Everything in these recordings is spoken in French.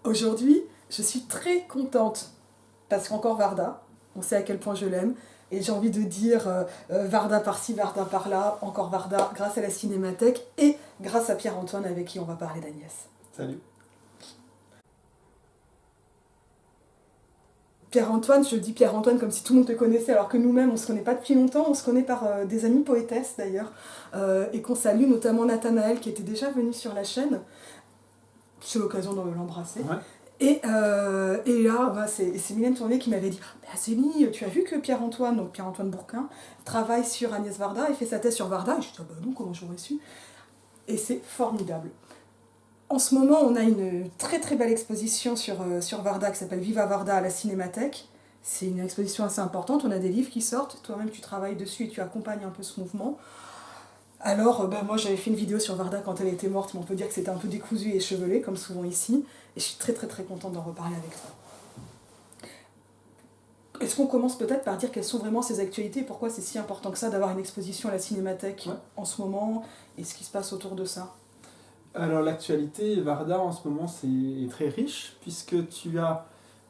Aujourd'hui, je suis très contente parce qu'encore Varda, on sait à quel point je l'aime. Et j'ai envie de dire Varda par-ci, Varda par-là, encore Varda, grâce à la Cinémathèque et grâce à Pierre-Antoine avec qui on va parler d'Agnès. Salut. Pierre-Antoine, je dis Pierre-Antoine comme si tout le monde te connaissait, alors que nous-mêmes, on se connaît pas depuis longtemps, on se connaît par des amis poétesses d'ailleurs, et qu'on salue, notamment Nathanaël qui était déjà venu sur la chaîne. C'est l'occasion de l'embrasser. Ouais. Et là, bah, c'est Mylène Tournier qui m'avait dit bah, Zélie, tu as vu que Pierre-Antoine, donc Pierre-Antoine Bourquin, travaille sur Agnès Varda et fait sa thèse sur Varda. Et je dis ah bah non, comment j'aurais su. Et c'est formidable. En ce moment, on a une très très belle exposition sur Varda qui s'appelle Viva Varda à la Cinémathèque. C'est une exposition assez importante, on a des livres qui sortent, toi-même tu travailles dessus et tu accompagnes un peu ce mouvement. Alors, moi j'avais fait une vidéo sur Varda quand elle était morte, mais on peut dire que c'était un peu décousu et échevelé, comme souvent ici. Et je suis très très très contente d'en reparler avec toi. Est-ce qu'on commence peut-être par dire quelles sont vraiment ces actualités et pourquoi c'est si important que ça d'avoir une exposition à la Cinémathèque en ce moment et ce qui se passe autour de ça? Alors l'actualité, Varda en ce moment c'est très riche puisque tu as...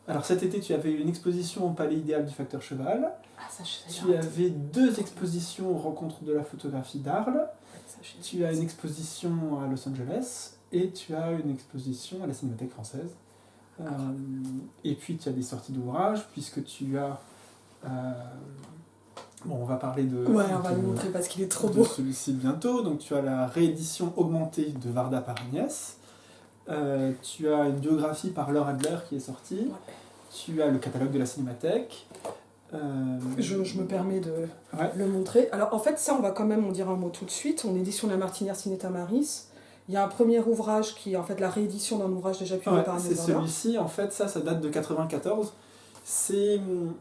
Alors cet été tu avais une exposition au Palais Idéal du Facteur Cheval. Ah, ça, je sais Tu avais 2 expositions aux Rencontres de la photographie d'Arles. Tu as une exposition à Los Angeles et tu as une exposition à la Cinémathèque française. Et puis tu as des sorties d'ouvrages puisque tu as... Bon, on va parler de... Ouais, on va le montrer parce qu'il est trop beau. Celui-ci bientôt. Donc tu as la réédition augmentée de Varda par Agnès. Tu as une biographie par Laure Adler qui est sortie. Ouais. Tu as le catalogue de la Cinémathèque. Je me permets de le montrer. Alors en fait, ça, on va quand même en dire un mot tout de suite. En édition de la Martinière Ciné Tamaris, il y a un premier ouvrage qui est en fait la réédition d'un ouvrage déjà publié par Agnès Varda. Celui-ci, en fait, ça date de 94.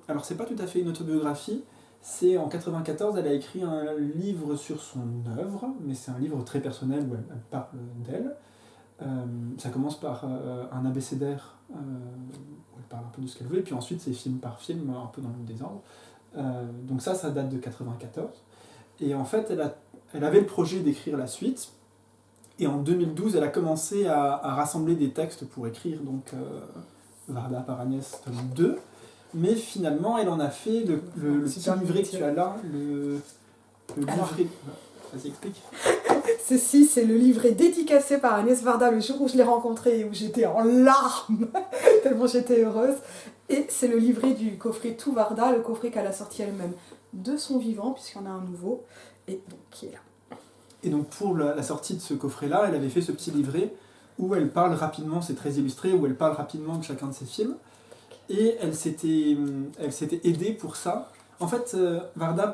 Alors c'est pas tout à fait une autobiographie. C'est en 94, elle a écrit un livre sur son œuvre, mais c'est un livre très personnel où elle parle d'elle. Ça commence par un abécédaire où elle parle un peu de ce qu'elle veut, et puis ensuite c'est film par film, un peu dans le désordre. Donc ça date de 94. Et en fait, elle avait le projet d'écrire la suite, et en 2012, elle a commencé à rassembler des textes pour écrire donc Varda par Agnès, tome 2. Mais finalement, elle en a fait le petit livret que tu as là, le livret... Vas-y, explique. Ceci, c'est le livret dédicacé par Agnès Varda le jour où je l'ai rencontrée et où j'étais en larmes, tellement j'étais heureuse. Et c'est le livret du coffret Tout Varda, le coffret qu'elle a sorti elle-même de son vivant, puisqu'il y en a un nouveau, et donc qui est là. Et donc pour la sortie de ce coffret-là, elle avait fait ce petit livret où elle parle rapidement, c'est très illustré, où elle parle rapidement de chacun de ses films. Et elle s'était aidée pour ça. En fait, Varda,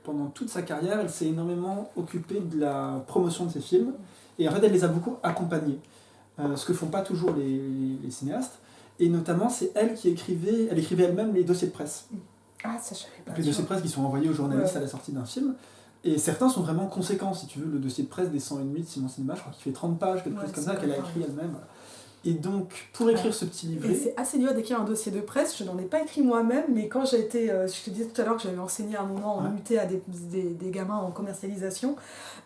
pendant toute sa carrière, elle s'est énormément occupée de la promotion de ses films. Et en fait, elle les a beaucoup accompagnés. Ce que font pas toujours les cinéastes. Et notamment, c'est elle qui écrivait elle-même les dossiers de presse. Ah, ça, je savais pas. Les dossiers de presse qui sont envoyés aux journalistes à la sortie d'un film. Et certains sont vraiment conséquents, si tu veux. Le dossier de presse des 101 de Simon Cinéma, je crois qu'il fait 30 pages, quelque chose comme ça, qu'elle a écrit elle-même. Et donc, pour écrire ce petit livret... Et c'est assez dur d'écrire un dossier de presse, je n'en ai pas écrit moi-même, mais quand j'ai été... je te disais tout à l'heure que j'avais enseigné un moment en UT à des gamins en commercialisation,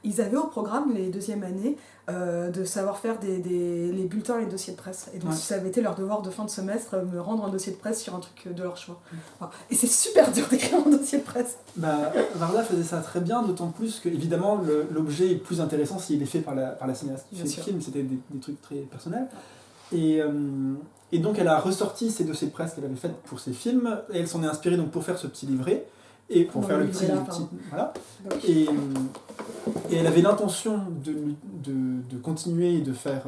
ils avaient au programme, les deuxièmes années, de savoir faire les bulletins et les dossiers de presse. Et donc, ça avait été leur devoir de fin de semestre, me rendre un dossier de presse sur un truc de leur choix. Enfin, et c'est super dur d'écrire un dossier de presse. Varda faisait ça très bien, d'autant plus que, évidemment, l'objet est plus intéressant s'il est fait par la cinéaste. Chez le film, c'était des trucs très personnels. Et donc elle a ressorti ces dossiers de presse qu'elle avait fait pour ses films, et elle s'en est inspirée donc pour faire ce petit livret, et pour faire le petit... Voilà. Et elle avait l'intention de continuer et de faire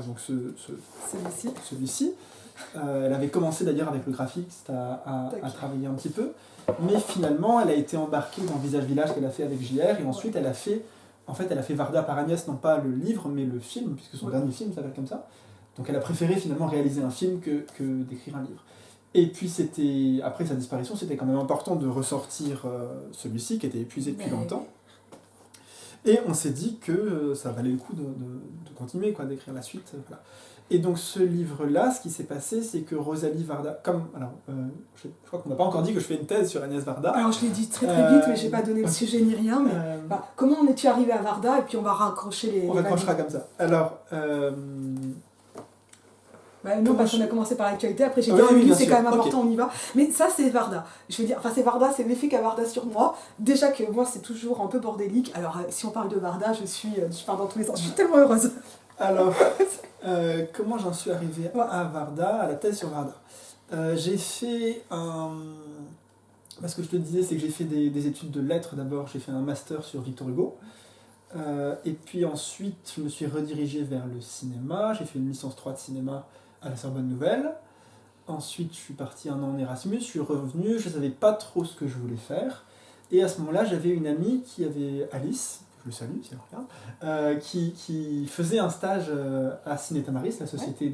donc celui-ci. Elle avait commencé d'ailleurs avec le graphiste à travailler un petit peu, mais finalement elle a été embarquée dans Visage Village qu'elle a fait avec JR, et ensuite elle a fait Varda par Agnès, non pas le livre, mais le film, puisque son dernier film s'appelle comme ça. Donc elle a préféré finalement réaliser un film que d'écrire un livre. Et puis après sa disparition, c'était quand même important de ressortir celui-ci, qui était épuisé depuis longtemps. Et on s'est dit que ça valait le coup de continuer, d'écrire la suite. Voilà. Et donc ce livre-là, ce qui s'est passé, c'est que Rosalie Varda, je crois qu'on n'a pas encore dit que je fais une thèse sur Agnès Varda. Alors je l'ai dit très vite, mais j'ai pas donné le sujet ni rien. Mais comment en es-tu arrivé à Varda? Et puis on va raccrocher les... On raccrochera comme ça. Alors, Bah, non, parce qu'on a commencé par l'actualité, après j'ai dit, oui, c'est quand même important, okay. On y va. Mais ça, c'est Varda. Je veux dire, c'est Varda, c'est l'effet qu'a Varda sur moi. Déjà que moi, c'est toujours un peu bordélique. Alors, si on parle de Varda, je pars dans tous les sens. Je suis tellement heureuse. Alors, comment j'en suis arrivée à Varda, à la thèse sur Varda? J'ai fait un... Ce que je te disais, c'est que j'ai fait des études de lettres d'abord. J'ai fait un master sur Victor Hugo. Et puis ensuite, je me suis redirigé vers le cinéma. J'ai fait une licence 3 de cinéma à la Sorbonne Nouvelle. Ensuite, je suis parti 1 an en Erasmus, je suis revenu, je ne savais pas trop ce que je voulais faire. Et à ce moment-là, j'avais une amie qui avait, Alice, je le salue si elle regarde, qui faisait un stage à Ciné Tamaris, la société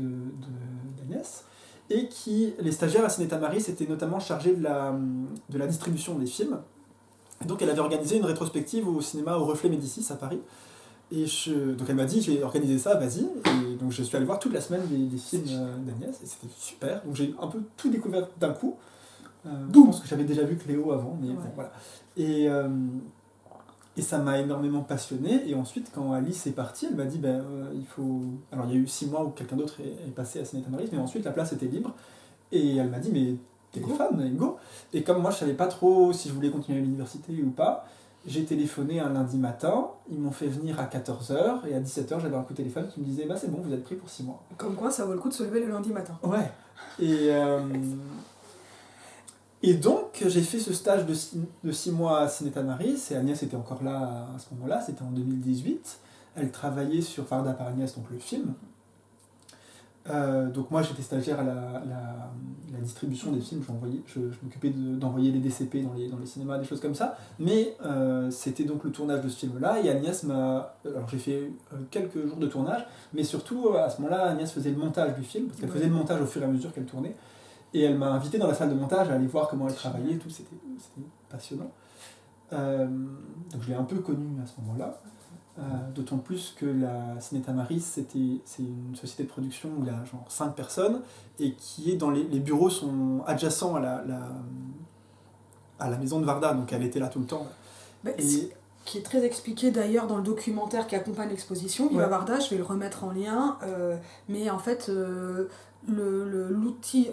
d'Agnès, et les stagiaires à Ciné Tamaris étaient notamment chargés de la distribution des films. Et donc elle avait organisé une rétrospective au cinéma au Reflet Médicis à Paris. Et donc elle m'a dit, j'ai organisé ça, vas-y. Et donc je suis allé voir toute la semaine des films d'Agnès, et c'était super. Donc j'ai un peu tout découvert d'un coup. Je pense que j'avais déjà vu Cléo avant, mais bon, voilà. Et ça m'a énormément passionné. Et ensuite, quand Alice est partie, elle m'a dit, il faut... Alors il y a eu 6 mois où quelqu'un d'autre est passé à Ciné Tamaris, mais ensuite la place était libre. Et elle m'a dit, mais t'es fan, go. Et comme moi je savais pas trop si je voulais continuer à l'université ou pas, j'ai téléphoné un lundi matin, ils m'ont fait venir à 14h, et à 17h j'avais un coup de téléphone qui me disait c'est bon, vous êtes pris pour 6 mois. Comme quoi ça vaut le coup de se lever le lundi matin. Ouais. Et donc j'ai fait ce stage de 6 mois à Ciné Tamaris, et Agnès était encore là à ce moment-là, c'était en 2018. Elle travaillait sur Varda par Agnès, donc le film. Donc moi j'étais stagiaire à la distribution des films, je m'occupais d'envoyer les DCP dans les cinémas, des choses comme ça, mais c'était donc le tournage de ce film-là, et Agnès alors j'ai fait quelques jours de tournage, mais surtout à ce moment-là Agnès faisait le montage du film, parce qu'elle faisait le montage au fur et à mesure qu'elle tournait, et elle m'a invité dans la salle de montage à aller voir comment elle travaillait, tout, c'était passionnant. Donc je l'ai un peu connue à ce moment-là. D'autant plus que la Ciné Tamaris, c'est une société de production où il y a genre 5 personnes et qui est dans les bureaux sont adjacents à la maison de Varda, donc elle était là tout le temps. Qui est très expliqué d'ailleurs dans le documentaire qui accompagne l'exposition. Viva Varda, je vais le remettre en lien, mais en fait l'outil,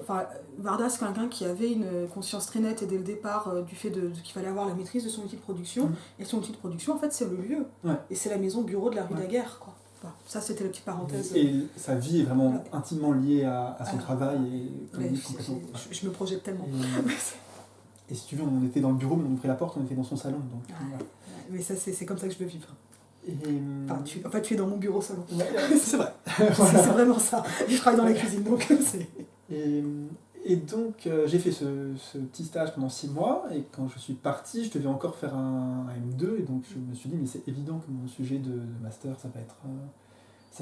Varda c'est quelqu'un qui avait une conscience très nette et dès le départ du fait qu'il fallait avoir la maîtrise de son outil de production, et son outil de production en fait c'est le lieu, et c'est la maison bureau de la rue Daguerre, quoi. Enfin, ça c'était la petite parenthèse. Et sa vie est vraiment intimement liée à son travail, et je me projette tellement. Et si tu veux, on était dans le bureau, mais on ouvrait la porte, on était dans son salon. Donc, mais ça c'est comme ça que je veux vivre. Tu es dans mon bureau salon. C'est vrai. C'est vraiment ça. Je travaille dans la cuisine, donc c'est... Et donc, j'ai fait ce petit stage pendant 6 mois, et quand je suis parti, je devais encore faire un M2, et donc je me suis dit, mais c'est évident que mon sujet de master, ça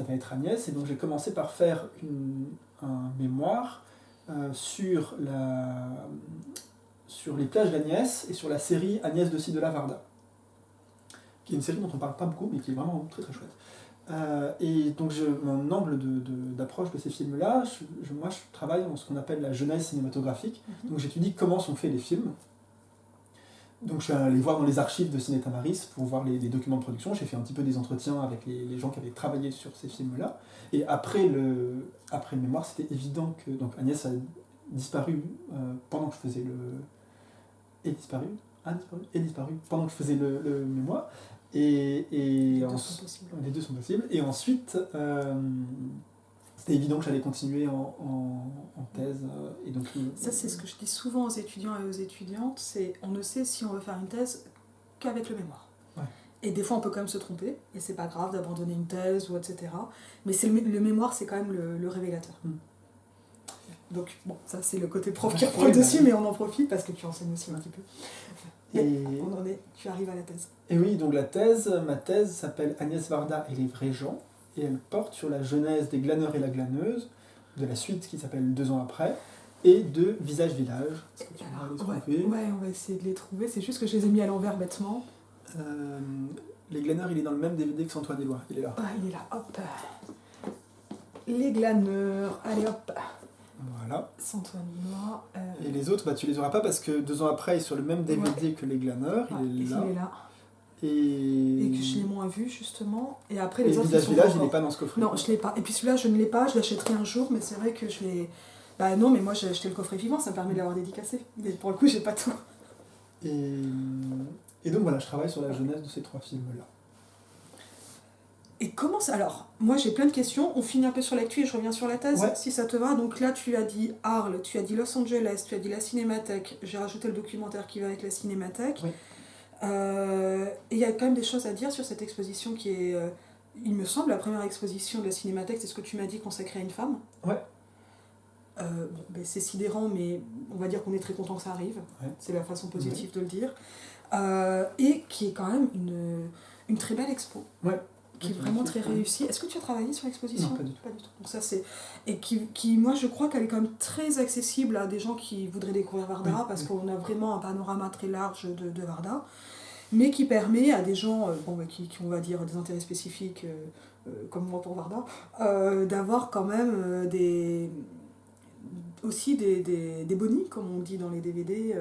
va être Agnès, et donc j'ai commencé par faire un mémoire sur les plages d'Agnès, et sur la série Agnès de Ci de la Varda, qui est une série dont on parle pas beaucoup, mais qui est vraiment très très chouette. Et donc mon angle d'approche de ces films-là, moi je travaille dans ce qu'on appelle la genèse cinématographique. Donc j'étudie comment sont faits les films. Donc je suis allé voir dans les archives de Ciné Tamaris pour voir les documents de production. J'ai fait un petit peu des entretiens avec les gens qui avaient travaillé sur ces films-là. Et après le mémoire, c'était évident que donc Agnès a disparu pendant que je faisais est disparu pendant que je faisais le mémoire. Et les deux sont possibles. Et ensuite, c'était évident que j'allais continuer en thèse. Et donc, ça, c'est ce que je dis souvent aux étudiants et aux étudiantes, c'est on ne sait si on veut faire une thèse qu'avec le mémoire. Ouais. Et des fois, on peut quand même se tromper, et c'est pas grave d'abandonner une thèse, ou etc. Mais le mémoire, c'est quand même le révélateur. Donc, bon, ça, c'est le côté prof qui reprend dessus, mais on en profite parce que tu enseignes aussi un petit peu. Tu arrives à la thèse. Et oui, donc ma thèse s'appelle Agnès Varda et les vrais gens, et elle porte sur la genèse des glaneurs et la glaneuse, de la suite qui s'appelle 2 ans après, et de Visage Village. Est-ce que tu vas les trouver ? Ouais, on va essayer de les trouver, c'est juste que je les ai mis à l'envers bêtement. Les glaneurs, il est dans le même DVD que Antoine Éloy, il est là. Ah, il est là, hop. Les glaneurs, allez hop. Voilà. Antoine Éloy. Et les autres, tu les auras pas parce que 2 ans après, il est sur le même DVD que les glaneurs, il est là. Et que je l'ai moins vu, justement. Et après, les autres, Visage Village, il n'est pas dans ce coffret. Non, je l'ai pas. Et puis celui-là, je ne l'ai pas, je l'achèterai un jour, mais c'est vrai que je l'ai... Bah non, mais moi, j'ai acheté le coffret vivant, ça me permet de l'avoir dédicacé. Mais pour le coup, j'ai pas tout. Et donc voilà, je travaille sur la jeunesse de ces 3 films-là. Et comment ça... Alors, moi, j'ai plein de questions. On finit un peu sur l'actu et je reviens sur la thèse, si ça te va. Donc là, tu as dit Arles, tu as dit Los Angeles, tu as dit la Cinémathèque. J'ai rajouté le documentaire qui va avec la Cinémathèque. Oui. Et il y a quand même des choses à dire sur cette exposition qui est, il me semble, la première exposition de la Cinémathèque, c'est ce que tu m'as dit, consacrée à une femme. Ouais. Bon, ben, c'est sidérant, mais on va dire qu'on est très content que ça arrive. Ouais. C'est la façon positive de le dire. Et qui est quand même une très belle expo. Ouais. Qui est vraiment très réussie. Est-ce que tu as travaillé sur l'exposition ? Non, pas du tout. Donc ça, c'est... Et qui, moi, je crois qu'elle est quand même très accessible à des gens qui voudraient découvrir Varda, parce qu'on a vraiment un panorama très large de Varda, mais qui permet à des gens qui ont, on va dire, des intérêts spécifiques, comme moi pour Varda, d'avoir quand même aussi des bonus, comme on dit dans les DVD,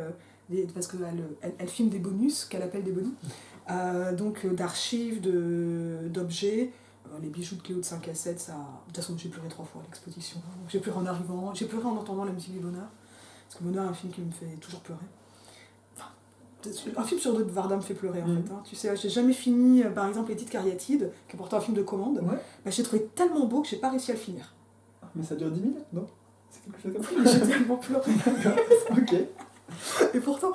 parce qu'elle filme des bonus qu'elle appelle des bonus. Donc d'archives, d'objets, les bijoux de Cléo de 5 à 7, ça... De toute façon, j'ai pleuré 3 fois à l'exposition. Donc, j'ai pleuré en arrivant, j'ai pleuré en entendant la musique du Bonheur, parce que Bonheur est un film qui me fait toujours pleurer. Enfin, un film sur 2 de Varda me fait pleurer en fait. Hein. Tu sais, j'ai jamais fini, par exemple, Édith Cariatide, qui est pourtant un film de commande. Ouais. Bah, j'ai trouvé tellement beau que j'ai pas réussi à le finir. Mais ça dure 10 minutes, non ? C'est quelque chose comme ça. Oui, j'ai tellement pleuré. Ok. Et pourtant...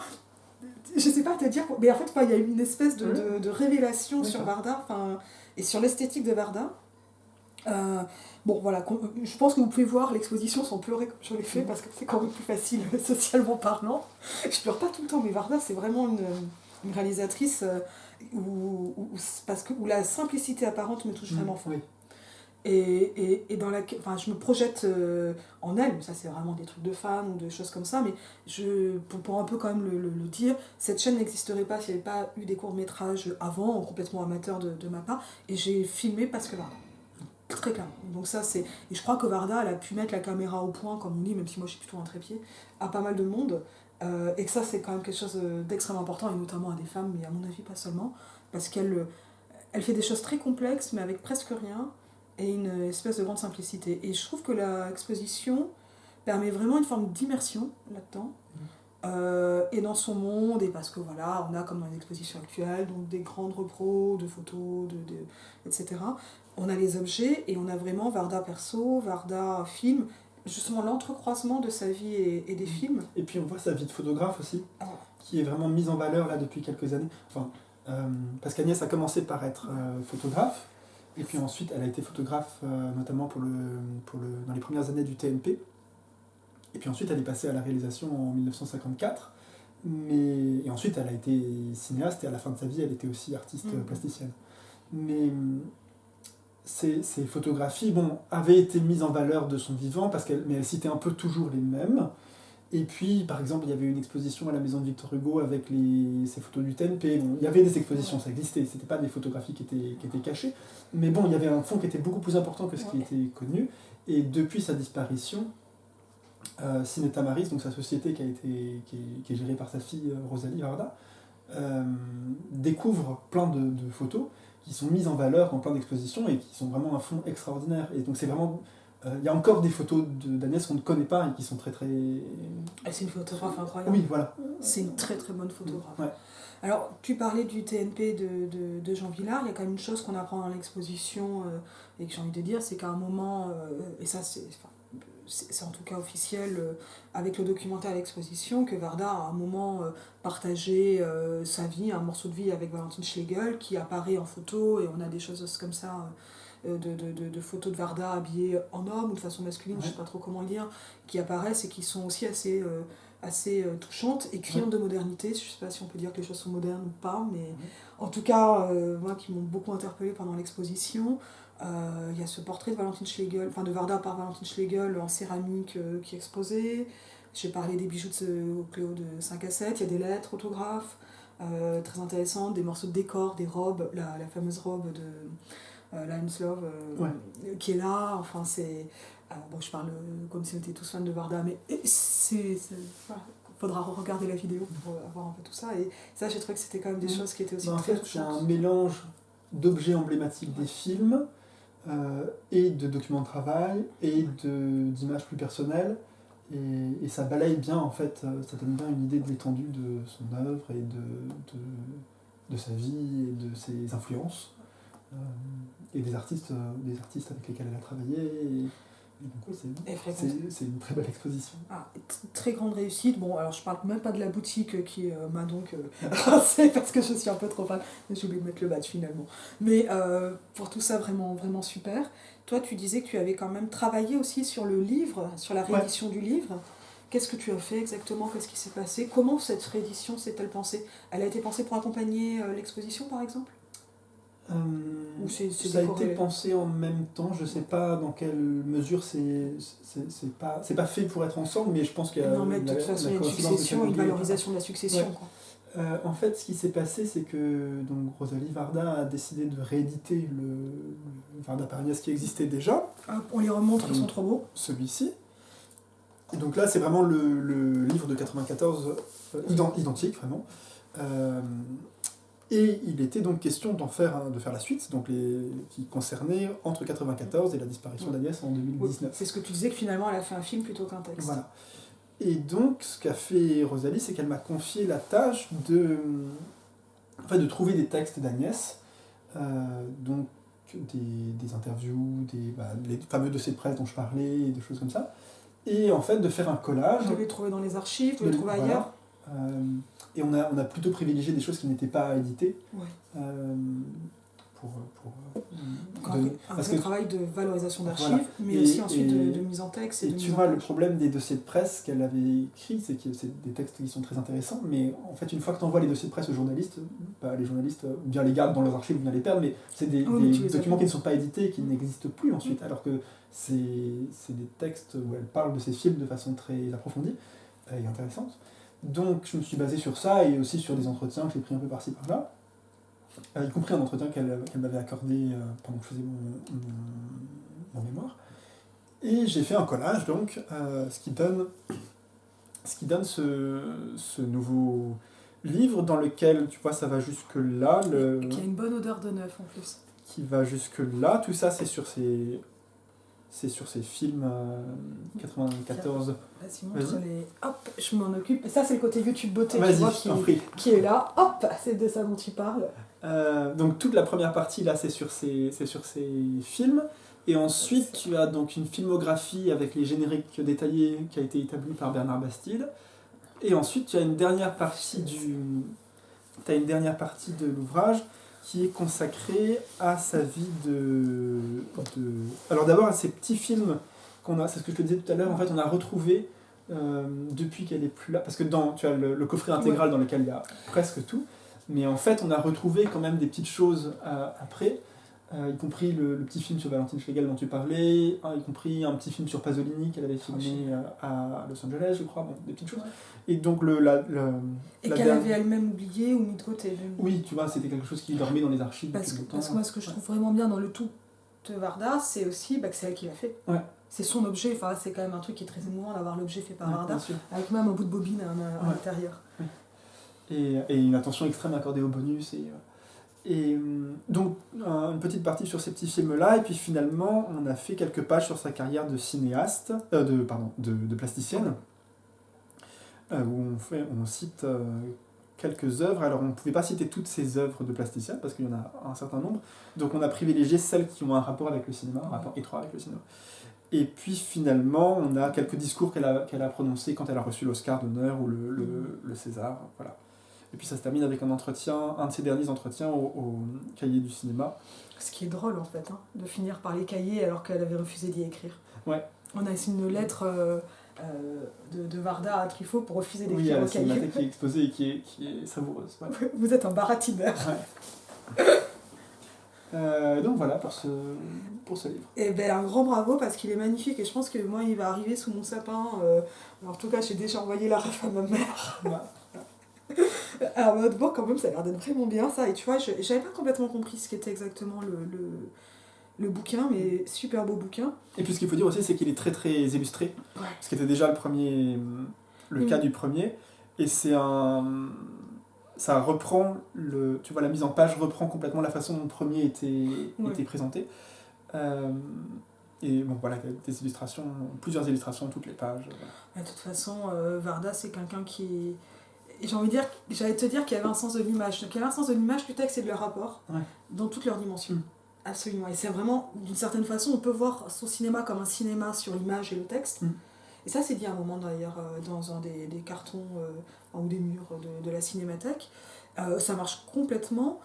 Je sais pas te dire, mais en fait, il y a eu une espèce de révélation sur Varda, et sur l'esthétique de Varda. Bon, voilà, je pense que vous pouvez voir l'exposition sans pleurer comme je l'ai fait, parce que c'est quand même plus facile, socialement parlant. Je pleure pas tout le temps, mais Varda, c'est vraiment une réalisatrice où la simplicité apparente me touche vraiment fort. Oui. Et dans je me projette en elle, mais ça c'est vraiment des trucs de fans ou de choses comme ça, mais pour un peu quand même le dire, cette chaîne n'existerait pas s'il n'y avait pas eu des courts-métrages avant, complètement amateurs de ma part, et j'ai filmé parce que Varda. Très clairement. Donc ça c'est... Et je crois que Varda, elle a pu mettre la caméra au point, comme on dit, même si moi je suis plutôt un trépied, à pas mal de monde, et que ça c'est quand même quelque chose d'extrêmement important, et notamment à des femmes, mais à mon avis pas seulement, parce qu'elle fait des choses très complexes, mais avec presque rien, et une espèce de grande simplicité. Et je trouve que l'exposition permet vraiment une forme d'immersion là-dedans, et dans son monde, et parce que voilà, on a comme dans les expositions actuelles, donc des grandes repros de photos, etc. On a les objets, et on a vraiment Varda perso, Varda film, justement l'entrecroisement de sa vie et des films. Et puis on voit sa vie de photographe aussi, qui est vraiment mise en valeur là depuis quelques années. Enfin, parce qu'Agnès a commencé par être photographe, et puis ensuite elle a été photographe notamment dans les premières années du TNP. Et puis ensuite elle est passée à la réalisation en 1954. Et ensuite elle a été cinéaste, et à la fin de sa vie elle était aussi artiste plasticienne. Mais ces photographies avaient été mises en valeur de son vivant, mais elle citait un peu toujours les mêmes. Et puis, par exemple, il y avait une exposition à la maison de Victor Hugo avec ces photos du TNP. Bon, il y avait des expositions, ça existait, c'était pas des photographies qui étaient cachées, mais bon, il y avait un fond qui était beaucoup plus important que ce qui était connu. Et depuis sa disparition, Ciné Tamaris, donc sa société qui est gérée par sa fille Rosalie Varda, découvre plein de photos qui sont mises en valeur dans plein d'expositions et qui sont vraiment un fond extraordinaire. Et donc c'est vraiment... Il y a encore des photos d'Agnès qu'on ne connaît pas et qui sont très très... C'est une photographe incroyable. Oui, voilà. C'est une très très bonne photographe. Ouais. Alors, tu parlais du TNP de Jean Vilar, il y a quand même une chose qu'on apprend dans l'exposition et que j'ai envie de dire, c'est qu'à un moment, et ça c'est en tout cas officiel avec le documentaire à l'exposition, que Varda a à un moment partagé sa vie, un morceau de vie avec Valentine Schlegel qui apparaît en photo, et on a des choses comme ça... de photos de Varda habillée en homme ou de façon masculine, je ne sais pas trop comment le dire, qui apparaissent et qui sont aussi assez touchantes et criantes de modernité. Je ne sais pas si on peut dire que les choses sont modernes ou pas, mais en tout cas, moi qui m'ont beaucoup interpellée pendant l'exposition, il y a ce portrait de Valentine Schlegel, enfin de Varda par Valentine Schlegel en céramique qui est exposé. J'ai parlé des bijoux de Cléo de 5 à 7, il y a des lettres autographes très intéressantes, des morceaux de décor, des robes, la fameuse robe de Lion's Love qui est là, enfin c'est... bon, je parle comme si on était tous fans de Varda, mais voilà, faudra regarder la vidéo pour avoir un peu tout ça. Et ça, j'ai trouvé que c'était quand même des choses qui étaient aussi en très fait, c'est un touchantes. mélange d'objets emblématiques des films et de documents de travail et d'images plus personnelles. Et ça balaye bien, en fait, ça donne bien une idée de l'étendue de son œuvre et de sa vie et de ses influences. Et des artistes avec lesquels elle a travaillé. Et donc, oui, c'est une très belle exposition. Très grande réussite. Bon, alors je parle même pas de la boutique qui m'a donc rincée parce que je suis un peu trop fan. J'ai oublié de mettre le badge finalement. Mais pour tout ça, vraiment, vraiment super. Toi, tu disais que tu avais quand même travaillé aussi sur le livre, sur la réédition du livre. Qu'est-ce que tu as fait exactement? Qu'est-ce qui s'est passé? Comment cette réédition s'est-elle pensée? Elle a été pensée pour accompagner l'exposition, par exemple? Ça a été pensé en même temps, je sais pas dans quelle mesure c'est pas fait pour être ensemble, mais je pense qu'il y a non, mais de toute façon, il y a une succession, une valorisation de la succession. Ouais. Quoi. En fait, ce qui s'est passé, c'est que donc, Rosalie Varda a décidé de rééditer le Varda Parias qui existait déjà. On les remontre, ils sont trop beaux. Celui-ci. Et donc là, c'est vraiment le livre de 94, identique, vraiment. Et il était donc question de faire la suite, donc qui concernait entre 94 et la disparition d'Agnès en 2019. Oui, c'est ce que tu disais, que finalement elle a fait un film plutôt qu'un texte. Voilà. Et donc ce qu'a fait Rosalie, c'est qu'elle m'a confié la tâche de trouver des textes d'Agnès, donc des interviews, les fameux dossiers de presse dont je parlais, des choses comme ça, et en fait de faire un collage. De les trouver dans les archives, de les trouver ailleurs. Et on a plutôt privilégié des choses qui n'étaient pas éditées. Ouais. Parce que travail de valorisation d'archives, mais aussi ensuite de mise en texte. Et tu vois, le problème des dossiers de presse qu'elle avait écrits, c'est que c'est des textes qui sont très intéressants, mais en fait, une fois que tu envoies les dossiers de presse aux journalistes, les journalistes bien les gardent dans leurs archives ou bien les perdent, mais c'est des documents qui ne sont pas édités et qui n'existent plus ensuite, alors que c'est des textes où elle parle de ses films de façon très approfondie et intéressante. Donc je me suis basé sur ça et aussi sur des entretiens que j'ai pris un peu par-ci par-là, y compris un entretien qu'elle m'avait accordé pendant que je faisais mon mémoire. Et j'ai fait un collage, donc, ce qui donne ce nouveau livre dans lequel, tu vois, ça va jusque-là. Qui a une bonne odeur de neuf en plus. Qui va jusque-là. Tout ça, c'est sur ces films 94. Vas-y, montre-les. Hop, je m'en occupe. Ça, c'est le côté YouTube beauté, tu vois, qui est là. Hop, c'est de ça dont tu parles. Donc toute la première partie, là, c'est sur ces films. Et ensuite, tu as donc une filmographie avec les génériques détaillés qui a été établie par Bernard Bastide. Et ensuite, tu as une dernière partie de l'ouvrage qui est consacrée à sa vie Alors d'abord, à ces petits films qu'on a, c'est ce que je te disais tout à l'heure, en fait, on a retrouvé depuis qu'elle est plus là, parce que tu as le coffret intégral dans lequel il y a presque tout, mais en fait, on a retrouvé quand même des petites choses après, y compris le petit film sur Valentine Schlegel dont tu parlais, y compris un petit film sur Pasolini qu'elle avait filmé à Los Angeles, je crois, des petites choses. Et donc qu'elle avait elle-même oublié ou mis de côté. Oui, tu vois, c'était quelque chose qui dormait dans les archives parce que moi, ce que je trouve vraiment bien dans le tout de Varda, c'est aussi que c'est elle qui l'a fait. Ouais. C'est son objet, c'est quand même un truc qui est très émouvant d'avoir l'objet fait par Varda, avec même un bout de bobine à l'intérieur. Ouais. Et une attention extrême accordée au bonus. Et donc, une petite partie sur ces petits films-là, et puis finalement, on a fait quelques pages sur sa carrière de cinéaste, de plasticienne, où on cite quelques œuvres. Alors, on ne pouvait pas citer toutes ces œuvres de plasticienne, parce qu'il y en a un certain nombre, donc on a privilégié celles qui ont un rapport avec le cinéma, un rapport étroit avec le cinéma. Et puis finalement, on a quelques discours qu'elle a prononcés quand elle a reçu l'Oscar d'honneur ou le César, voilà. Et puis ça se termine avec un de ses derniers entretiens au cahier du cinéma. Ce qui est drôle en fait, de finir par les cahiers alors qu'elle avait refusé d'y écrire. Ouais. On a une lettre de Varda à Truffaut pour refuser d'écrire au cahier. Oui, c'est une lettre qui est exposée et qui est savoureuse. Ouais. Vous êtes un baratineur. Ouais. Donc voilà pour ce livre. Et un grand bravo parce qu'il est magnifique et je pense que moi il va arriver sous mon sapin. En tout cas, j'ai déjà envoyé la ref à ma mère. Alors, Mottebourg, quand même, ça a l'air d'être vraiment bien ça. Et tu vois, j'avais pas complètement compris ce qu'était exactement le bouquin, mais super beau bouquin. Et puis ce qu'il faut dire aussi, c'est qu'il est très très illustré. Ouais. Ce qui était déjà le premier le cas du premier, et ça reprend, tu vois, la mise en page reprend complètement la façon dont le premier était présenté. Et bon, voilà, il y a des illustrations, plusieurs illustrations, toutes les pages. De toute façon, Varda, c'est quelqu'un qui... J'allais te dire qu'il y avait un sens de l'image. Donc il y avait un sens de l'image, du texte et de leur rapport, dans toutes leurs dimensions. Absolument. Et c'est vraiment, d'une certaine façon, on peut voir son cinéma comme un cinéma sur l'image et le texte. Et ça, c'est dit à un moment d'ailleurs dans un des cartons ou des murs de la cinémathèque. Ça marche complètement.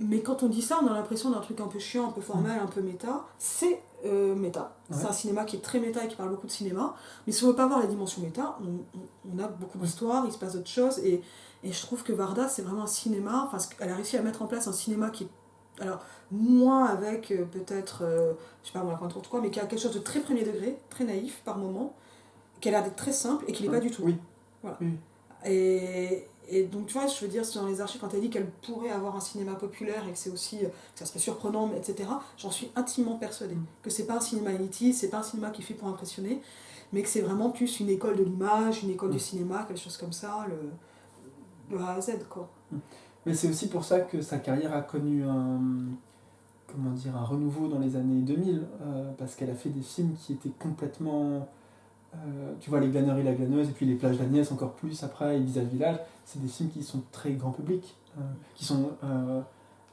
Mais quand on dit ça, on a l'impression d'un truc un peu chiant, un peu formel, un peu méta. C'est méta. C'est un cinéma qui est très méta et qui parle beaucoup de cinéma. Mais si on ne veut pas voir la dimension méta, on a beaucoup d'histoires, il se passe d'autres choses. Et je trouve que Varda, c'est vraiment un cinéma. Enfin, elle a réussi à mettre en place un cinéma qui est. Alors, moins avec peut-être, je sais pas, on raconte trop quoi, mais qui a quelque chose de très premier degré, très naïf par moment, qui a l'air d'être très simple et qui n'est pas du tout. Voilà. Et donc, tu vois, je veux dire, dans les archives, quand elle dit qu'elle pourrait avoir un cinéma populaire et que c'est aussi, que ça serait surprenant, etc., j'en suis intimement persuadée. Que c'est pas un cinéma élitiste, c'est pas un cinéma qui fait pour impressionner, mais que c'est vraiment plus une école de l'image, une école du cinéma, quelque chose comme ça, de A à Z, quoi. Mais c'est aussi pour ça que sa carrière a connu un renouveau dans les années 2000, parce qu'elle a fait des films qui étaient complètement... tu vois, Les Glaneurs et la Glaneuse, et puis Les Plages d'Agnès encore plus après, et Visage Village, c'est des films qui sont très grand public, qui sont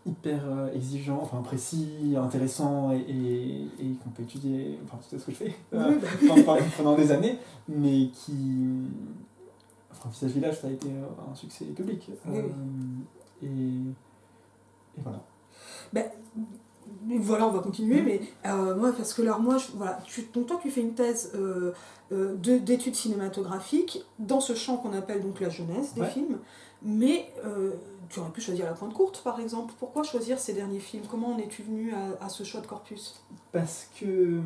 hyper exigeants, enfin précis, intéressants, et qu'on peut étudier, enfin tu sais ce que je fais, pendant des années, mais qui... Enfin, Visage Village, ça a été un succès public. Et voilà. Voilà, on va continuer, mais moi, parce que alors moi, donc toi tu fais une thèse d'études cinématographiques dans ce champ qu'on appelle donc la jeunesse des films, mais tu aurais pu choisir La Pointe Courte par exemple. Pourquoi choisir ces derniers films? Comment en es-tu venu à ce choix de corpus? Parce que,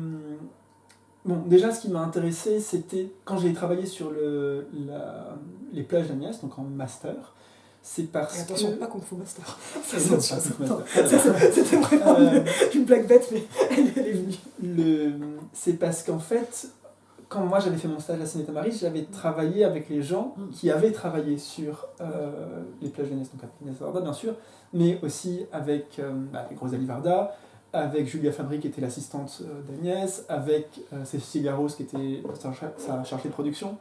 bon, déjà ce qui m'a intéressé, c'était quand j'ai travaillé sur les plages d'Agnès, donc en master. C'est parce attention, que... pas Kung Fu Master. C'était vraiment une blague bête, mais elle est venue. C'est parce qu'en fait, quand moi j'avais fait mon stage à Cinéta Maris, j'avais travaillé avec les gens qui avaient travaillé sur les plages d'Agnès, donc avec Agnès Varda bien sûr, mais aussi avec Rosalie Varda, avec Julia Fabry qui était l'assistante d'Agnès, avec Cécile Garros qui était sa chargée de production.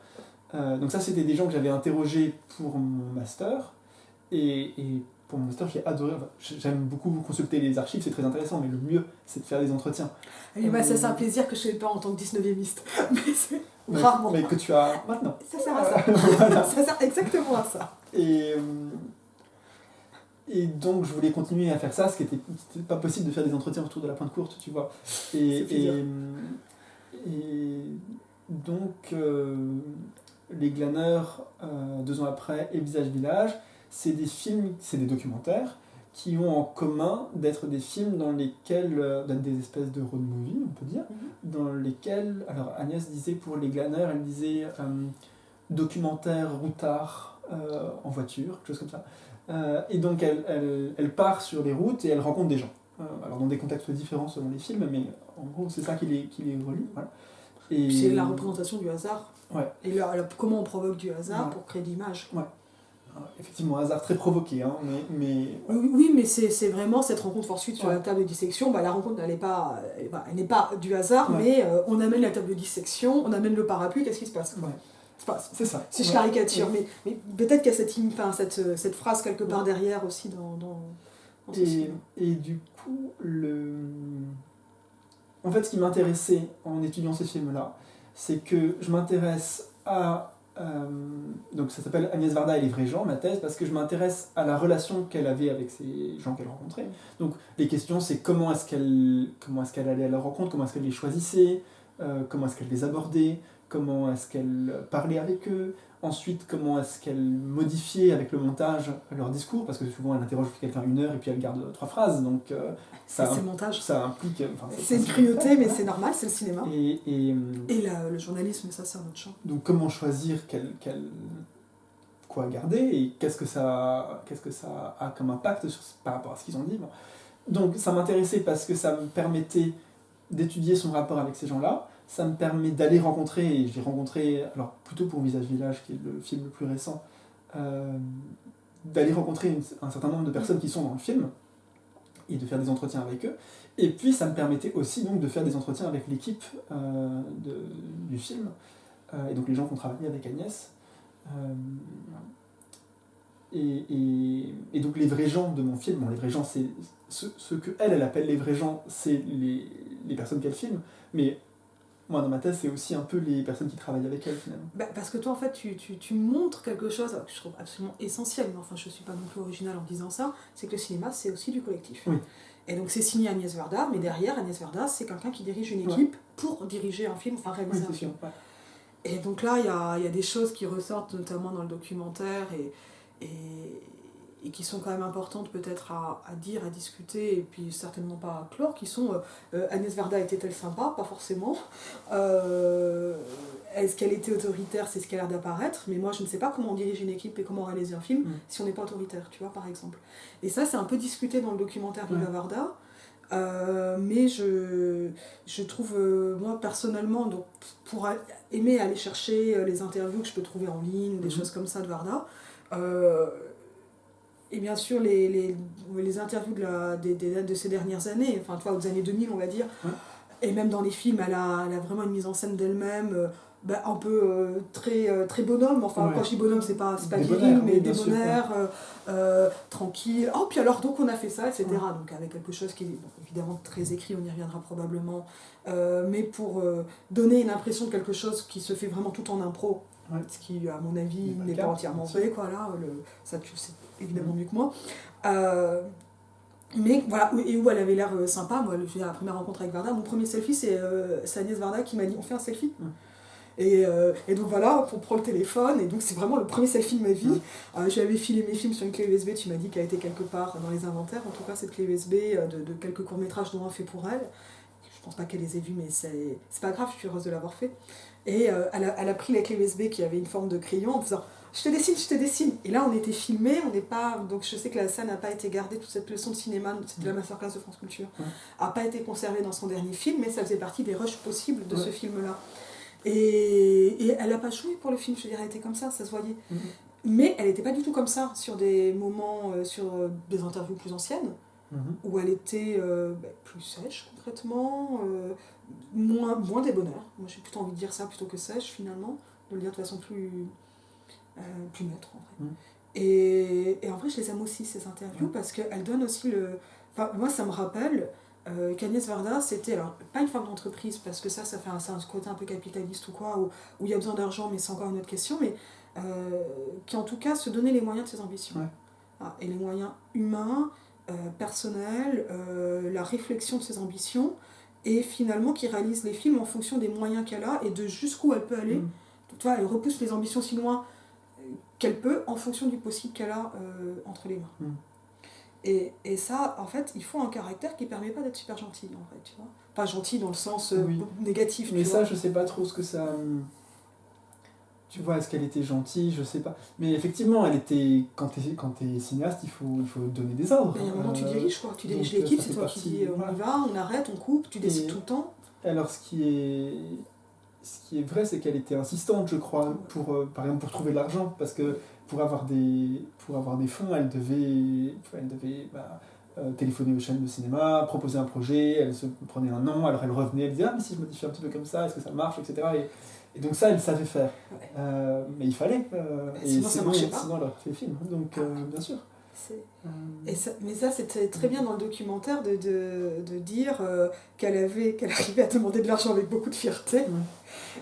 Donc ça c'était des gens que j'avais interrogés pour mon master. Et pour mon master, j'ai adoré. J'aime beaucoup consulter les archives, c'est très intéressant, mais le mieux, c'est de faire des entretiens. Et ça, c'est un plaisir que je ne fais pas en tant que 19e-iste. Mais c'est rarement. Mais que tu as maintenant. Ça sert à ça. Voilà. Ça sert exactement à ça. Et donc, je voulais continuer à faire ça, ce qui n'était pas possible de faire des entretiens autour de La Pointe Courte, tu vois. Et donc, Les Glaneurs, 2 ans après, et Visage Village, c'est des films, c'est des documentaires qui ont en commun d'être des films dans lesquels, des espèces de road movie, on peut dire, dans lesquels, alors Agnès disait pour Les Glaneurs, elle disait documentaire routard en voiture, quelque chose comme ça. Et donc elle part sur les routes et elle rencontre des gens. Alors dans des contextes différents selon les films, mais en gros c'est ça qui les relie. Voilà. Et c'est la représentation du hasard. Ouais. Et comment on provoque du hasard pour créer l'image. Ouais. Effectivement, un hasard très provoqué, hein, mais... Oui, mais c'est vraiment cette rencontre fortuite sur la table de dissection. La rencontre, elle n'est pas du hasard, mais on amène la table de dissection, on amène le parapluie, qu'est-ce qui se passe? C'est ça. Si je caricature, mais peut-être qu'il y a cette phrase quelque part derrière aussi dans ce film. Et du coup, en fait, ce qui m'intéressait en étudiant ces films-là, c'est que je m'intéresse à... donc ça s'appelle Agnès Varda et les vrais gens, ma thèse, parce que je m'intéresse à la relation qu'elle avait avec ces gens qu'elle rencontrait. Donc les questions, c'est comment est-ce qu'elle allait à leur rencontre, comment est-ce qu'elle les choisissait, comment est-ce qu'elle les abordait, comment est-ce qu'elle parlait avec eux, ensuite comment est-ce qu'elle modifiait avec le montage leur discours, parce que souvent elle interroge quelqu'un 1 heure et puis elle garde 3 phrases, donc c'est le montage. Ça implique... c'est une cruauté, mais c'est normal, c'est le cinéma. Et le journalisme, ça c'est un autre champ. Donc comment choisir quoi garder et qu'est-ce que ça a comme impact par rapport à ce qu'ils ont dit. Donc ça m'intéressait parce que ça me permettait d'étudier son rapport avec ces gens-là, ça me permet d'aller rencontrer, et j'ai rencontré, alors plutôt pour Visage Village, qui est le film le plus récent, d'aller rencontrer un certain nombre de personnes qui sont dans le film, et de faire des entretiens avec eux. Et puis ça me permettait aussi donc de faire des entretiens avec l'équipe du film, et donc les gens qui ont travaillé avec Agnès. Et donc les vrais gens de mon film, bon, les vrais gens, c'est ce que elle appelle les vrais gens, c'est les personnes qu'elle filme, mais moi dans ma thèse c'est aussi un peu les personnes qui travaillent avec elle finalement. Parce que toi en fait tu montres quelque chose que je trouve absolument essentiel, mais enfin je suis pas non plus originale en disant ça, c'est que le cinéma c'est aussi du collectif. Oui. Et donc c'est signé Agnès Varda, mais derrière Agnès Varda c'est quelqu'un qui dirige une équipe pour diriger un film, enfin réaliser un film. Ouais. Et donc là il y a des choses qui ressortent notamment dans le documentaire et qui sont quand même importantes peut-être à dire, à discuter, et puis certainement pas à clore, qui sont Agnès Varda était-elle sympa? Pas forcément. Est-ce qu'elle était autoritaire? C'est ce qui a l'air d'apparaître, mais moi je ne sais pas comment on dirige une équipe et comment réaliser un film si on n'est pas autoritaire, tu vois, par exemple. Et ça c'est un peu discuté dans le documentaire Viva Varda, mais je trouve, moi personnellement, donc, pour aimer aller chercher les interviews que je peux trouver en ligne ou des choses comme ça de Varda, et bien sûr les interviews de ces dernières années, enfin toi aux années 2000 on va dire, et même dans les films elle a vraiment une mise en scène d'elle-même un peu très bonhomme, enfin quand je dis bonhomme c'est pas viril, mais débonnaire, tranquille, oh puis alors donc on a fait ça, etc. Donc avec quelque chose qui est évidemment très écrit, on y reviendra probablement, mais pour donner une impression de quelque chose qui se fait vraiment tout en impro. Ce qui, à mon avis, n'est pas entièrement vrai, quoi, là, ça tu le sais évidemment mieux que moi. Mais voilà, et où elle avait l'air sympa. Moi, la première rencontre avec Varda, mon premier selfie, c'est Agnès Varda qui m'a dit on fait un selfie. Et donc voilà, on prend le téléphone, et donc c'est vraiment le premier selfie de ma vie. J'avais filé mes films sur une clé USB, tu m'as dit qu'elle était quelque part dans les inventaires, en tout cas cette clé USB de quelques courts-métrages dont un fait pour elle. Je pense pas qu'elle les ait vus, mais c'est pas grave, je suis heureuse de l'avoir fait. Et elle a pris la clé USB qui avait une forme de crayon en faisant je te dessine. Et là on était filmés, on n'est pas. Donc je sais que la scène n'a pas été gardée, toute cette leçon de cinéma, c'était la masterclass de France Culture, n'a pas été conservée dans son dernier film, mais ça faisait partie des rushs possibles de ce film-là. Et elle n'a pas joué pour le film, je veux dire, elle était comme ça se voyait. Mais elle n'était pas du tout comme ça sur des moments, sur des interviews plus anciennes, où elle était plus sèche concrètement, moins débonnaire. Moi j'ai plutôt envie de dire ça plutôt que sèche finalement, de le dire de façon plus neutre en fait. Et en vrai je les aime aussi ces interviews parce qu'elles donnent aussi le... Enfin moi ça me rappelle qu'Agnès Varda c'était, alors pas une femme d'entreprise parce que ça fait un côté un peu capitaliste ou quoi, où il y a besoin d'argent mais c'est encore une autre question, mais qui en tout cas se donnait les moyens de ses ambitions. Et les moyens humains, personnels, la réflexion de ses ambitions, et finalement qui réalise les films en fonction des moyens qu'elle a et de jusqu'où elle peut aller. Tu vois, elle repousse les ambitions si loin qu'elle peut en fonction du possible qu'elle a entre les mains. Et ça, en fait, il faut un caractère qui permet pas d'être super gentil, en fait, tu vois. Pas gentil dans le sens négatif. Mais ça, je sais pas trop ce que ça... Tu vois, est-ce qu'elle était gentille? Je sais pas. Mais effectivement, elle était... Quand t'es cinéaste, il faut donner des ordres. Il y a un moment, tu diriges, quoi. Tu diriges l'équipe, c'est toi qui dis on y va, on arrête, on coupe, tu décides tout le temps. Alors, ce qui est vrai, c'est qu'elle était insistante, je crois, par exemple, pour trouver de l'argent. Parce que pour avoir des fonds, elle devait téléphoner aux chaînes de cinéma, proposer un projet, elle se prenait un nom, alors elle revenait, elle disait « Ah, mais si je modifie un petit peu comme ça, est-ce que ça marche ?» etc. Et donc ça, elle savait faire. Mais il fallait. Sinon, ça marchait pas. Sinon, elle aurait fait le film. Donc, bien sûr. Mais ça, c'était très bien dans le documentaire de dire qu'elle arrivait à demander de l'argent avec beaucoup de fierté.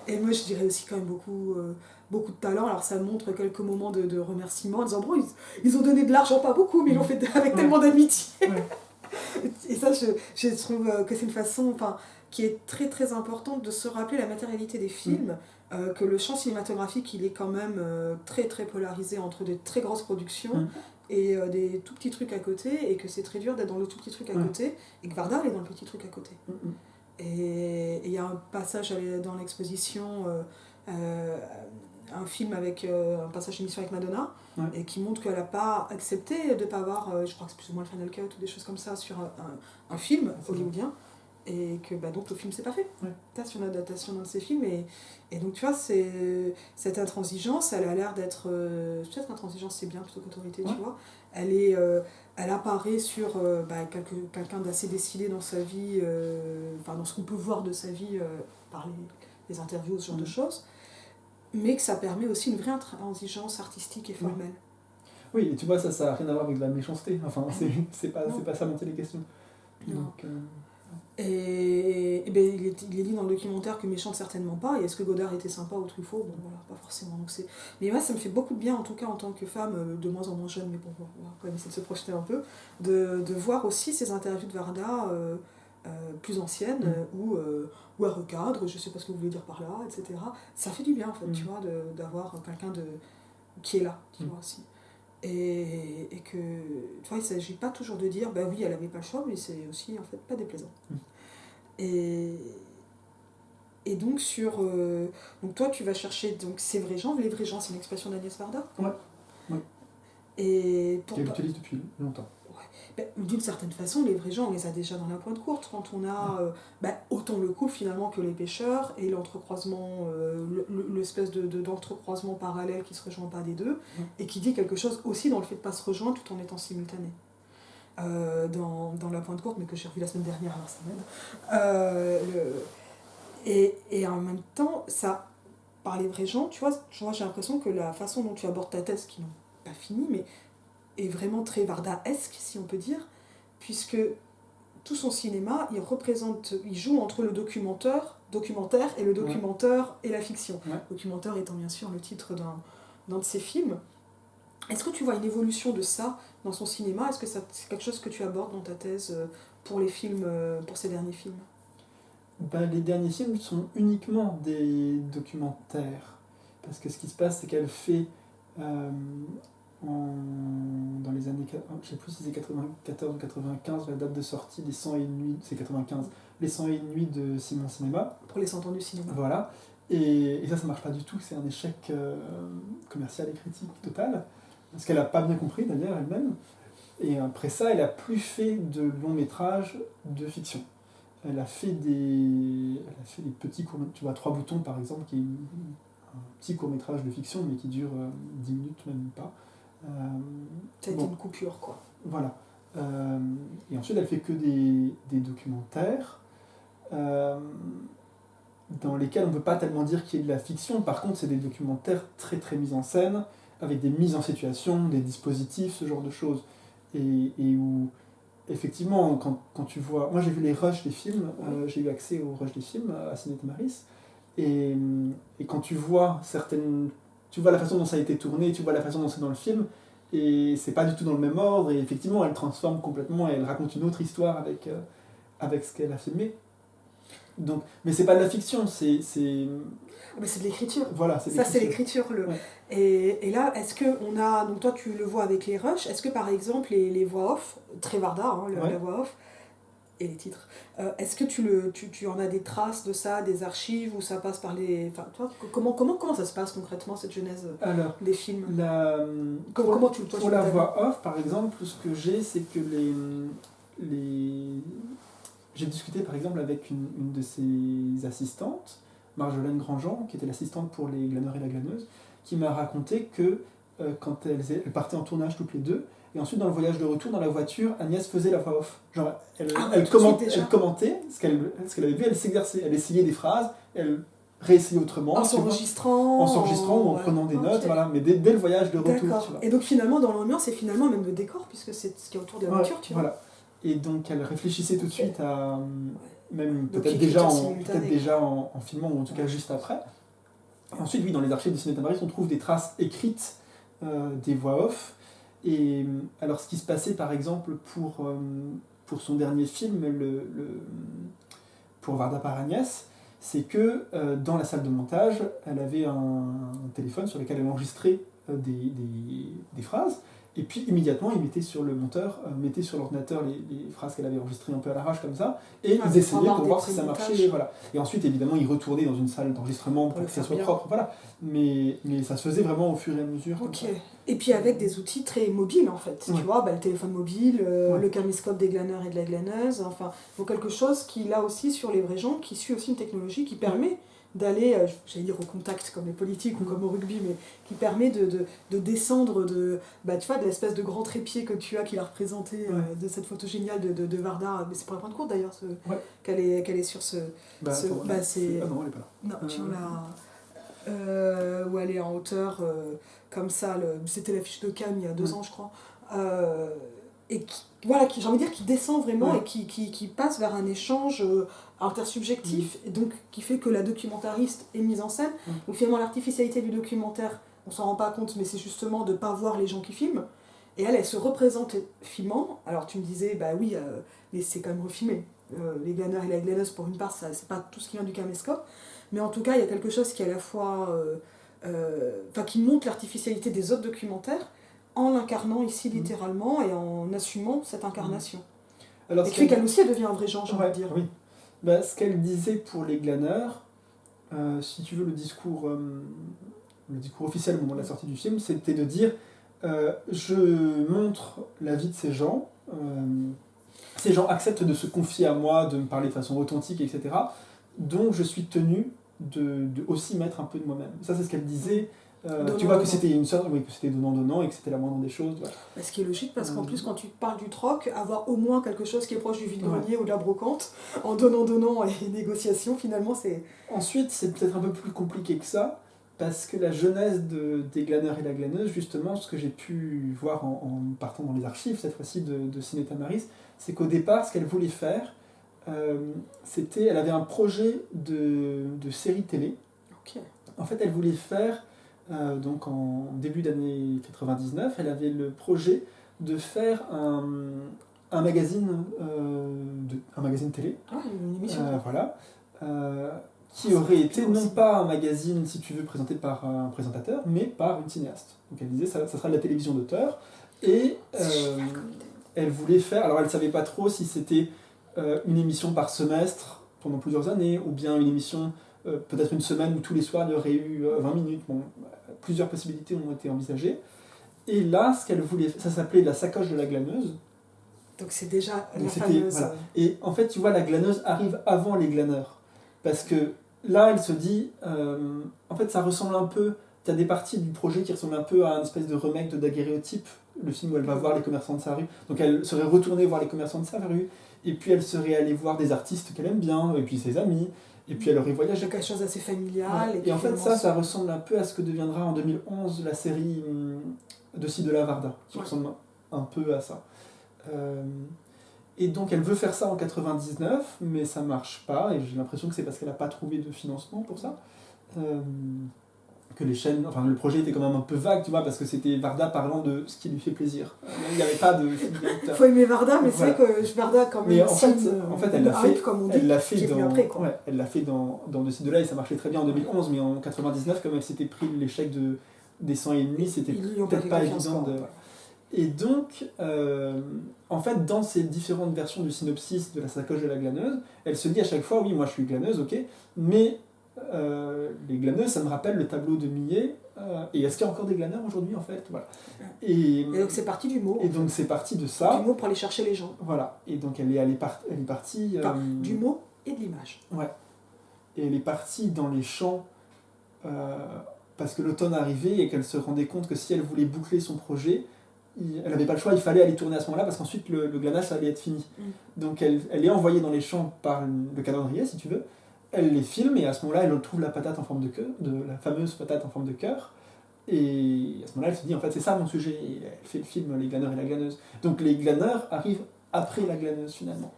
Et moi, je dirais aussi quand même beaucoup de talent. Alors ça montre quelques moments de remerciement en disant bon, ils ont donné de l'argent, pas beaucoup, mais ils l'ont fait avec tellement d'amitié. Et ça, je trouve que c'est une façon qui est très très importante de se rappeler la matérialité des films, que le champ cinématographique il est quand même très très polarisé entre des très grosses productions et des tout petits trucs à côté, et que c'est très dur d'être dans le tout petit truc à côté, et que Varda elle est dans le petit truc à côté. Et il y a un passage dans l'exposition, un film avec un passage d'émission avec Madonna, et qui montre qu'elle n'a pas accepté de ne pas avoir, je crois que c'est plus ou moins le Final Cut ou des choses comme ça, sur un film hollywoodien, et que donc le film s'est pas fait. Ouais. Adaptation d'adaptation d'un de ces films, et donc tu vois, cette intransigeance, elle a l'air d'être... peut-être intransigeance c'est bien plutôt qu'autorité, tu vois. Elle apparaît sur quelqu'un d'assez décidé dans sa vie, dans ce qu'on peut voir de sa vie par les interviews, ce genre de choses, mais que ça permet aussi une vraie intransigeance artistique et formelle. Oui, et tu vois, ça n'a rien à voir avec de la méchanceté. Enfin, c'est pas ça dont il est question. Donc, Et il est dit dans le documentaire que méchante certainement pas, et est-ce que Godard était sympa ou Truffaut? Bon voilà, pas forcément. Mais moi ça me fait beaucoup de bien, en tout cas en tant que femme, de moins en moins jeune, mais bon, on va quand même essayer de se projeter un peu, de voir aussi ces interviews de Varda plus anciennes, où elle recadre, je sais pas ce que vous voulez dire par là, etc. Ça fait du bien en fait, tu vois, d'avoir quelqu'un qui est là, tu vois aussi. Et que, tu vois, il ne s'agit pas toujours de dire, oui, elle n'avait pas le choix, mais c'est aussi, en fait, pas déplaisant. Et donc, donc, toi, tu vas chercher donc, ces vrais gens. Les vrais gens, c'est une expression d'Agnès Varda. Ouais. Et qu'elle utilise depuis longtemps. D'une certaine façon, les vrais gens, on les a déjà dans la pointe courte. Quand on a autant le couple finalement que les pêcheurs et l'entrecroisement, l'espèce d'entrecroisement parallèle qui se rejoint pas des deux, et qui dit quelque chose aussi dans le fait de pas se rejoindre tout en étant simultané. Dans la pointe courte, mais que j'ai revu la semaine dernière, alors ça m'aide. Et en même temps, ça, par les vrais gens, tu vois, j'ai l'impression que la façon dont tu abordes ta thèse, qui n'est pas finie, mais est vraiment très Varda-esque, si on peut dire, puisque tout son cinéma, il joue entre le documentaire et le documentaire et la fiction. Documentaire étant bien sûr le titre d'un de ses films. Est-ce que tu vois une évolution de ça dans son cinéma? Est-ce que c'est quelque chose que tu abordes dans ta thèse pour les films, pour ces derniers films? Les derniers films sont uniquement des documentaires. Parce que ce qui se passe, c'est qu'elle fait dans les années, je sais plus si c'est 94 ou 95, la date de sortie des 101 nuits, c'est 95, les 101 nuits de Simon Cinéma. Pour les 100 ans du cinéma. Voilà. Et ça marche pas du tout, c'est un échec commercial et critique total. Parce qu'elle a pas bien compris d'ailleurs elle-même. Et après ça, elle a plus fait de longs métrages de fiction. Elle a fait des petits courts, tu vois, 3 boutons par exemple, qui est un petit court-métrage de fiction, mais qui dure 10 minutes, même pas. Ça a été une coupure, quoi. Voilà. Et ensuite, elle fait que des documentaires dans lesquels on ne peut pas tellement dire qu'il y ait de la fiction. Par contre, c'est des documentaires très très mis en scène, avec des mises en situation, des dispositifs, ce genre de choses. Et où, effectivement, quand tu vois... Moi, j'ai vu les rushs des films, j'ai eu accès aux rushs des films à Ciné Tamaris, et quand tu vois certaines... Tu vois la façon dont ça a été tourné, tu vois la façon dont c'est dans le film, et c'est pas du tout dans le même ordre, et effectivement, elle transforme complètement, et elle raconte une autre histoire avec ce qu'elle a filmé. Donc, mais c'est pas de la fiction, c'est... Mais c'est de l'écriture. Voilà, c'est ça, c'est l'écriture. Ouais. Et là, est-ce qu'on a... Donc toi, tu le vois avec les rushs. Est-ce que, par exemple, les voix off, très Varda, la voix off, et les titres, est-ce que tu en as des traces de ça, des archives, où ça passe par les... Enfin, toi, comment ça se passe concrètement, cette genèse des films? Comment tu pour la voix off, par exemple, ce que j'ai, c'est que j'ai discuté par exemple avec une de ses assistantes, Marjolaine Grandjean, qui était l'assistante pour les glaneurs et la glaneuse, qui m'a raconté que quand elles partaient en tournage toutes les deux, et ensuite dans le voyage de retour dans la voiture, Agnès faisait la voix off. Genre, elle commentait ce qu'elle avait vu, elle s'exerçait, elle essayait des phrases, elle réessayait autrement. En s'enregistrant ou en prenant des notes, voilà, mais dès le voyage de retour. Tu vois. Et donc finalement dans l'ambiance et finalement même le décor, puisque c'est ce qui est autour de la voiture, tu vois. Voilà. Et donc elle réfléchissait tout de suite à... Même peut-être déjà en filmant, ou en tout cas juste après. Et ensuite, oui, dans les archives de Ciné Tamaris, on trouve des traces écrites des voix off. Et alors, ce qui se passait, par exemple, pour son dernier film, pour Varda par Agnès, c'est que dans la salle de montage, elle avait un téléphone sur lequel elle enregistrait des phrases. Et puis immédiatement, il mettait sur le monteur, mettait sur l'ordinateur les phrases qu'elle avait enregistrées un peu à l'arrache comme ça, et ils essayaient pour voir si ça marchait. Voilà. Et ensuite, évidemment, ils retournaient dans une salle d'enregistrement pour que ça soit propre. Voilà. Mais ça se faisait vraiment au fur et à mesure. Ok. Et puis avec des outils très mobiles en fait. Tu vois, le téléphone mobile, le caméscope des glaneurs et de la glaneuse, enfin, donc quelque chose qui, là aussi, sur les vrais gens, qui suit aussi une technologie qui permet d'aller, j'allais dire au contact comme les politiques ou comme au rugby, mais qui permet de descendre tu vois, de l'espèce de grand trépied que tu as, qu'il a représenté de cette photo géniale de Varda, mais c'est pour la pointe courte d'ailleurs, qu'elle est sur ce... c'est... Ah non, elle est pas là. Non, tu où elle est en hauteur, comme ça, c'était l'affiche de Cannes il y a 2 ans je crois, et j'ai envie de dire, qui descend vraiment et qui passe vers un échange intersubjectif, et donc qui fait que la documentariste est mise en scène. Donc finalement l'artificialité du documentaire, on s'en rend pas compte, mais c'est justement de pas voir les gens qui filment, et elle se représente filmant. Alors tu me disais, mais c'est quand même refilmé. Les glaneurs et la glaneuse, pour une part, c'est pas tout ce qui vient du caméscope, mais en tout cas il y a quelque chose qui est à la fois qui montre l'artificialité des autres documentaires, en l'incarnant ici littéralement et en assumant cette incarnation. Alors, et qui fait qu'elle aussi, elle devient un vrai genre, j'ai envie de dire. Oui. Ce qu'elle disait pour les glaneurs, si tu veux, le discours officiel au moment de la sortie du film, c'était de dire je montre la vie de ces gens acceptent de se confier à moi, de me parler de façon authentique, etc. Donc je suis tenu de aussi mettre un peu de moi-même. Ça, c'est ce qu'elle disait. Tu vois que c'était une sorte, que c'était donnant et que c'était la moindre des choses. Voilà. Ce qui est logique, parce qu'en plus, quand tu parles du troc, avoir au moins quelque chose qui est proche du vide-grenier ou de la brocante, en donnant et négociation, finalement, c'est... Ensuite, c'est peut-être un peu plus compliqué que ça, parce que la genèse des glaneurs et la glaneuse, justement, ce que j'ai pu voir en partant dans les archives, cette fois-ci de Ciné Tamaris, c'est qu'au départ, ce qu'elle voulait faire, elle avait un projet de série télé. Okay. En fait, elle voulait faire... donc en début d'année 99, elle avait le projet de faire un magazine télé, une émission, qui aurait été non pas un magazine, si tu veux, présenté par un présentateur, mais par une cinéaste. Donc elle disait ça sera de la télévision d'auteur, et elle voulait faire, alors elle ne savait pas trop si c'était une émission par semestre pendant plusieurs années, ou bien une émission peut-être une semaine où tous les soirs il y aurait eu 20 minutes. Bon, plusieurs possibilités ont été envisagées. Et là, ce qu'elle voulait, ça s'appelait la sacoche de la glaneuse. Donc c'est déjà la fameuse... Voilà. Et en fait, tu vois, la glaneuse arrive avant les glaneurs. Parce que là, elle se dit... en fait, ça ressemble un peu... Tu as des parties du projet qui ressemblent un peu à une espèce de remake de Daguerréotype, le film où elle va voir les commerçants de sa rue. Donc elle serait retournée voir les commerçants de sa rue, et puis elle serait allée voir des artistes qu'elle aime bien, et puis ses amis... Et puis elle aurait voyagé. Quelque chose d'assez familial. Et en fait, ça ressemble un peu à ce que deviendra en 2011 la série de Ci de la Varda, qui ressemble un peu à ça. Et donc elle veut faire ça en 99, mais ça marche pas, et j'ai l'impression que c'est parce qu'elle n'a pas trouvé de financement pour ça. Que les chaînes, enfin le projet était quand même un peu vague, tu vois, parce que c'était Varda parlant de ce qui lui fait plaisir. Il n'y avait pas de... Faut aimer Varda, mais c'est vrai que Varda quand même... Mais en fait, elle l'a fait, comme on dit, elle l'a fait dans... après, quoi. Ouais, elle l'a fait dans De ci de là, et ça marchait très bien en 2011, mais en 99, comme elle s'était pris l'échec des 100 et demi, c'était peut-être pas évident de... Et donc, en fait, dans ces différentes versions du synopsis de la sacoche de la glaneuse, elle se dit à chaque fois, oui, moi je suis glaneuse, ok, mais les glaneuses, ça me rappelle le tableau de Millet, et est-ce qu'il y a encore des glaneurs aujourd'hui, en fait, voilà. Et donc c'est parti du mot. Et donc c'est parti de ça. Du mot pour aller chercher les gens. Voilà, et donc elle est partie... du mot et de l'image. Ouais. Et elle est partie dans les champs parce que l'automne arrivait et qu'elle se rendait compte que si elle voulait boucler son projet, elle n'avait pas le choix, il fallait aller tourner à ce moment-là parce qu'ensuite le glanage ça allait être fini. Donc elle est envoyée dans les champs par le calendrier, si tu veux. Elle les filme et à ce moment-là elle retrouve la patate en forme de cœur, la fameuse patate en forme de cœur. Et à ce moment-là elle se dit en fait c'est ça mon sujet. Et elle fait le film Les glaneurs et la glaneuse. Donc les glaneurs arrivent après la glaneuse finalement.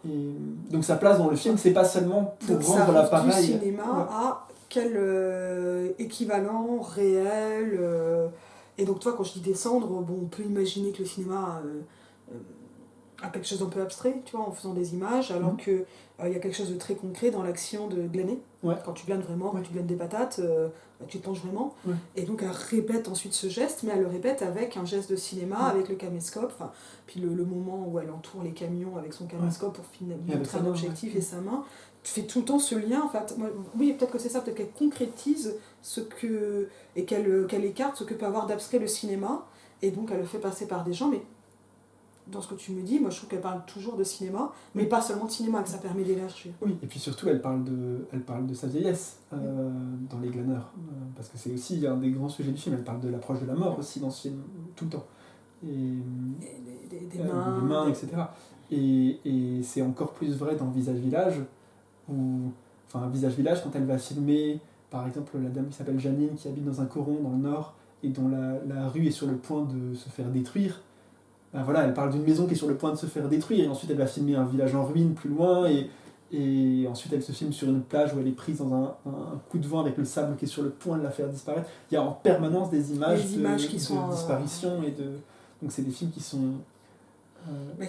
Et donc sa place dans le film, c'est pas seulement pour rendre l'appareil. Du cinéma à quel équivalent réel. Et donc toi, quand je dis descendre, bon, on peut imaginer que le cinéma à quelque chose d'un peu abstrait, tu vois, en faisant des images, alors que il y a quelque chose de très concret dans l'action de glaner. Ouais. Quand tu glanes vraiment, quand tu glanes des patates, tu te penches vraiment. Ouais. Et donc elle répète ensuite ce geste, mais elle le répète avec un geste de cinéma, avec le caméscope, puis le moment où elle entoure les camions avec son caméscope pour montrer un objectif et sa main. Tu fais tout le temps ce lien, en fait. Oui, peut-être que c'est ça, peut-être qu'elle concrétise et qu'elle écarte ce que peut avoir d'abstrait le cinéma, et donc elle le fait passer par des gens, mais dans ce que tu me dis, moi je trouve qu'elle parle toujours de cinéma, mais pas seulement de cinéma, que ça permet d'élargir. Oui, et puis surtout elle parle de sa vieillesse dans Les Glaneurs, parce que c'est aussi un des grands sujets du film, elle parle de l'approche de la mort aussi dans ce film, tout le temps. Des mains, etc. Et c'est encore plus vrai dans Visage Village, Visage Village, quand elle va filmer, par exemple, la dame qui s'appelle Janine, qui habite dans un coron dans le nord, et dont la rue est sur le point de se faire détruire. Ben voilà, elle parle d'une maison qui est sur le point de se faire détruire, et ensuite elle va filmer un village en ruine plus loin, et ensuite elle se filme sur une plage où elle est prise dans un coup de vent avec le sable qui est sur le point de la faire disparaître. Il y a en permanence des images de disparition, donc c'est des films qui sont...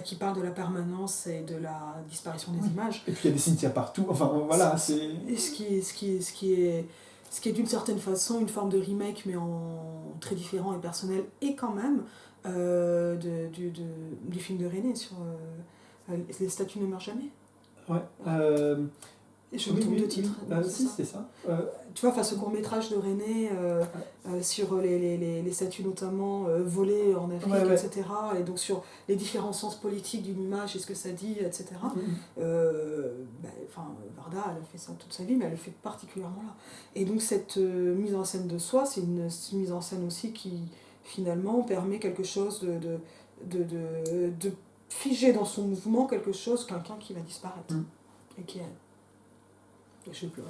qui parlent de la permanence et de la disparition des images. Et puis il y a des cimetières partout, enfin voilà, c'est... Et ce qui est d'une certaine façon une forme de remake, mais en très différent et personnel, et quand même du film de René sur Les statues ne meurent jamais. Ouais. Je me trompe de titre. Si, c'est ça. Tu vois, ce court-métrage de René sur les statues notamment volées en Afrique, etc. Et donc sur les différents sens politiques d'une image et ce que ça dit, etc. Varda, elle a fait ça toute sa vie, mais elle le fait particulièrement là. Et donc cette mise en scène de soi, c'est une mise en scène aussi qui finalement permet quelque chose de figer dans son mouvement quelque chose, quelqu'un qui va disparaître. Et qui est... Je vais pleurer.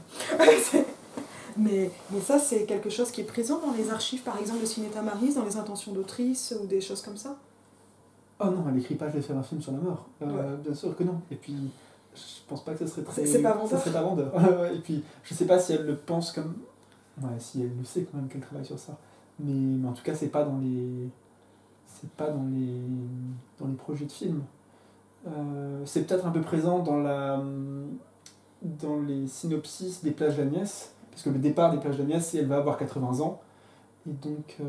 mais ça, c'est quelque chose qui est présent dans les archives, par exemple, de Ciné Tamaris, dans les intentions d'autrice ou des choses comme ça. Oh non, elle n'écrit pas « Je vais faire un film sur la mort ». Bien sûr que non. Et puis, je pense pas que ce serait très... C'est pas vendeur. Ça serait pas vendeur. Et puis, je sais pas si elle le pense comme... Ouais, si elle le sait quand même qu'elle travaille sur ça. Mais en tout cas, c'est pas dans les... C'est pas dans les projets de film. C'est peut-être un peu présent dans les synopsis des Plages d'Agnès, parce que le départ des Plages d'Agnès, c'est elle va avoir 80 ans. Et donc,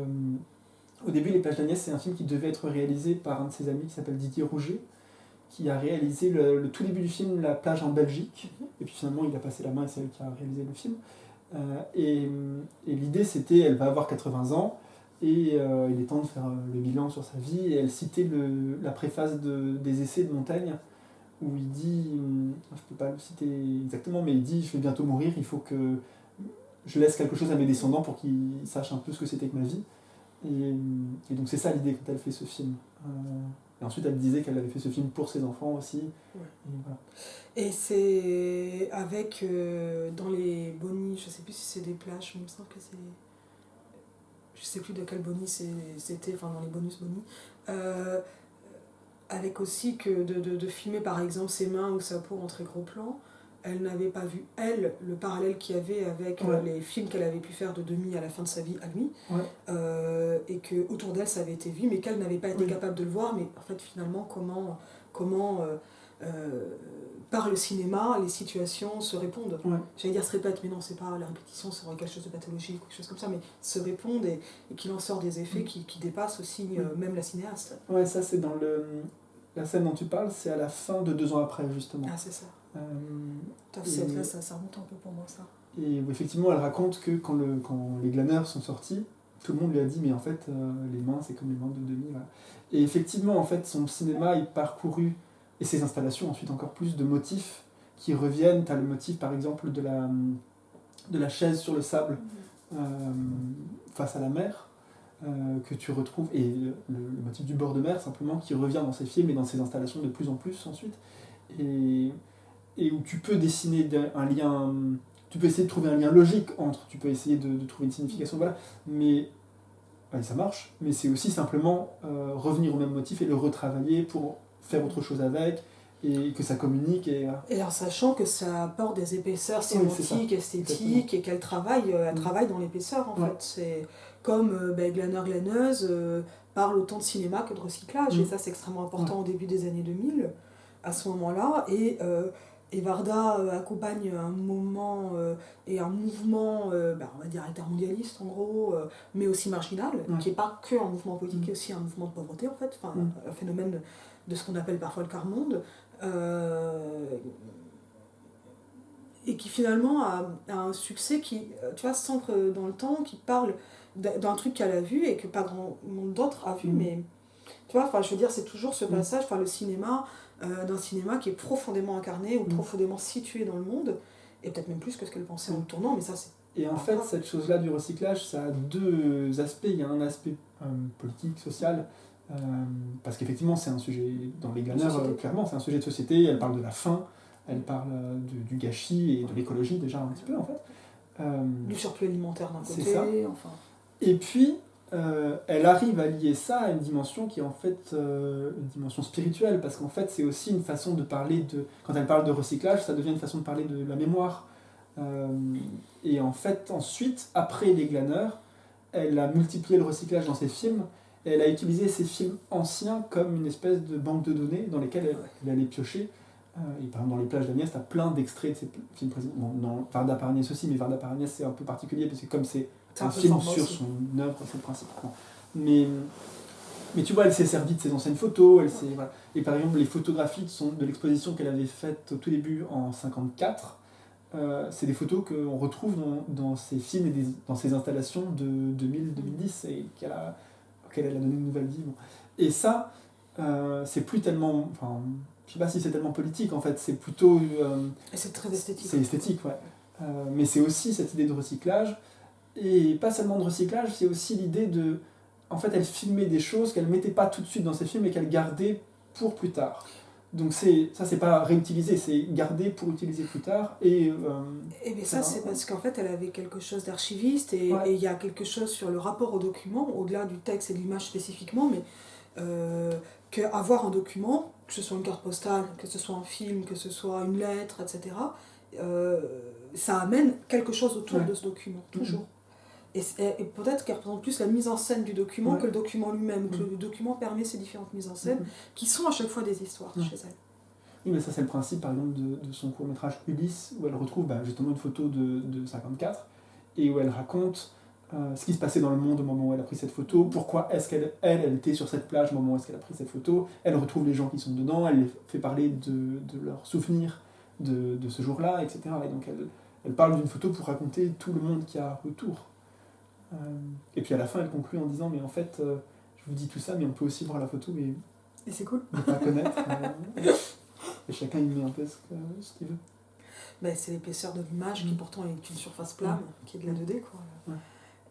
au début, les Plages d'Agnès, c'est un film qui devait être réalisé par un de ses amis qui s'appelle Didier Rouget, qui a réalisé le tout début du film, La plage en Belgique. Et puis finalement, il a passé la main et c'est elle qui a réalisé le film. Et l'idée, c'était, elle va avoir 80 ans, et il est temps de faire le bilan sur sa vie. Et elle citait la préface des Essais de Montaigne, où il dit, je ne peux pas le citer exactement, mais il dit « Je vais bientôt mourir, il faut que je laisse quelque chose à mes descendants pour qu'ils sachent un peu ce que c'était que ma vie. » Et donc c'est ça l'idée quand elle fait ce film. Et ensuite elle disait qu'elle avait fait ce film pour ses enfants aussi. Ouais. Et, voilà. Et c'est avec, dans les bonis, je ne sais plus si c'est des plages, mais il me semble que c'est... Je ne sais plus de quel boni c'était, enfin dans les bonus bonis. Avec aussi que de filmer par exemple ses mains ou sa peau en très gros plan, elle n'avait pas vu, le parallèle qu'il y avait avec les films qu'elle avait pu faire de demi à la fin de sa vie à lui, et que autour d'elle ça avait été vu, mais qu'elle n'avait pas été capable de le voir, mais en fait finalement comment par le cinéma, les situations se répondent. J'allais dire se répètent, mais non, c'est pas la répétition, c'est quelque chose de pathologique ou quelque chose comme ça, mais se répondent et qu'il en sort des effets qui dépassent aussi même la cinéaste. Ouais, ça c'est dans la scène dont tu parles, c'est à la fin de 2 ans après, justement. Ah, c'est ça. Ça remonte un peu pour moi, ça. Et effectivement, elle raconte que quand les Glaneurs sont sortis, tout le monde lui a dit « mais en fait, les mains, c'est comme les mains de Denis. » Voilà. Et effectivement, en fait, son cinéma est parcouru, et ses installations ensuite encore plus, de motifs qui reviennent. Tu as le motif, par exemple, de la chaise sur le sable face à la mer, que tu retrouves, et le motif du bord de mer, simplement, qui revient dans ses films et dans ses installations de plus en plus ensuite. Et où tu peux dessiner un lien... Tu peux essayer de trouver un lien logique entre, tu peux essayer de trouver une signification, voilà, mais ça marche, mais c'est aussi simplement revenir au même motif et le retravailler pour faire autre chose avec, et que ça communique. Et en sachant que ça apporte des épaisseurs sémantiques, esthétiques, et qu'elle travaille dans l'épaisseur en fait. C'est comme Glaneur-Glaneuse parle autant de cinéma que de recyclage, et ça c'est extrêmement important au début des années 2000, à ce moment-là, et Varda accompagne un moment et un mouvement, on va dire intermondialiste en gros, mais aussi marginal, qui n'est pas que un mouvement politique, qui est aussi un mouvement de pauvreté en fait, un phénomène de ce qu'on appelle parfois le quart-monde, et qui finalement a un succès qui, tu vois, s'ancre dans le temps, qui parle d'un truc qu'elle a vu et que pas grand monde d'autre a vu, mais tu vois, je veux dire, c'est toujours ce passage, le cinéma, d'un cinéma qui est profondément incarné ou profondément situé dans le monde, et peut-être même plus que ce qu'elle pensait en le tournant, mais ça c'est... Et en fait, cette chose-là du recyclage, ça a deux aspects. Il y a un aspect politique, social, parce qu'effectivement c'est un sujet, dans les Glaneurs, clairement c'est un sujet de société, elle parle de la faim, elle parle du gâchis et de l'écologie déjà un petit peu en fait. Du surplus alimentaire d'un côté, ça. Enfin... Et puis, elle arrive à lier ça à une dimension qui est en fait une dimension spirituelle, parce qu'en fait c'est aussi une façon de parler de... Quand elle parle de recyclage, ça devient une façon de parler de la mémoire. Et en fait, ensuite, après les Glaneurs, elle a multiplié le recyclage dans ses films, et elle a utilisé ces films anciens comme une espèce de banque de données dans lesquelles elle allait piocher. Et par exemple, dans Les plages d'Agnès, tu as plein d'extraits de ces films précédents. Bon, dans Varda par Agnès aussi, mais Varda par Agnès c'est un peu particulier, parce que comme c'est un film sur son œuvre, c'est principalement. Mais tu vois, elle s'est servie de ses anciennes photos, voilà. Et par exemple, les photographies de l'exposition qu'elle avait faite au tout début en 1954, c'est des photos qu'on retrouve dans ses films et dans ses installations de 2000-2010, et auxquelles elle a donné une nouvelle vie. Bon. Et ça, c'est plus tellement... Enfin, je sais pas si c'est tellement politique, en fait, c'est plutôt... et c'est très esthétique. C'est esthétique, ouais. Mais c'est aussi cette idée de recyclage, et pas seulement de recyclage, c'est aussi l'idée de... En fait, elle filmait des choses qu'elle mettait pas tout de suite dans ses films, et qu'elle gardait pour plus tard. Donc ça, c'est pas réutiliser, c'est garder pour utiliser plus tard. Et mais ça, c'est parce qu'en fait, elle avait quelque chose d'archiviste, et il y a quelque chose sur le rapport au document, au-delà du texte et de l'image spécifiquement, mais qu'avoir un document, que ce soit une carte postale, que ce soit un film, que ce soit une lettre, etc., ça amène quelque chose autour de ce document, toujours. Et peut-être qu'elle représente plus la mise en scène du document que le document lui-même, que le document permet ces différentes mises en scène, qui sont à chaque fois des histoires chez elle. Oui, mais ça c'est le principe par exemple de son court-métrage Ulysse, où elle retrouve justement une photo de 54, et où elle raconte ce qui se passait dans le monde au moment où elle a pris cette photo, pourquoi est-ce qu'elle était sur cette plage au moment où est-ce qu'elle a pris cette photo, elle retrouve les gens qui sont dedans, elle les fait parler de leurs souvenirs de ce jour-là, etc. Et donc elle parle d'une photo pour raconter tout le monde qu'il y a autour. Et puis à la fin, elle conclut en disant, mais en fait, je vous dis tout ça, mais on peut aussi voir la photo et c'est cool. Ne pas connaître. Et chacun y met un peu ce qu'il veut. C'est l'épaisseur de l'image qui pourtant est une surface plane, qui est de la 2D, quoi.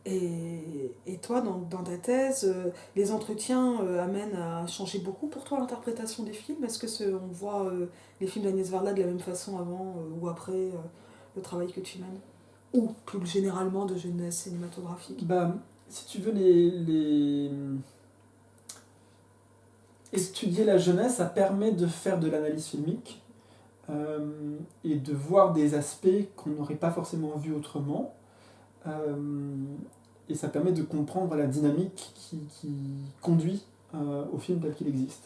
Et toi, dans ta thèse, les entretiens amènent à changer beaucoup pour toi l'interprétation des films? Est-ce que on voit les films d'Agnès Varda de la même façon avant ou après le travail que tu mènes? Ou plus généralement de jeunesse cinématographique? Si tu veux, étudier la jeunesse, ça permet de faire de l'analyse filmique et de voir des aspects qu'on n'aurait pas forcément vus autrement. Et ça permet de comprendre la dynamique qui conduit au film tel qu'il existe.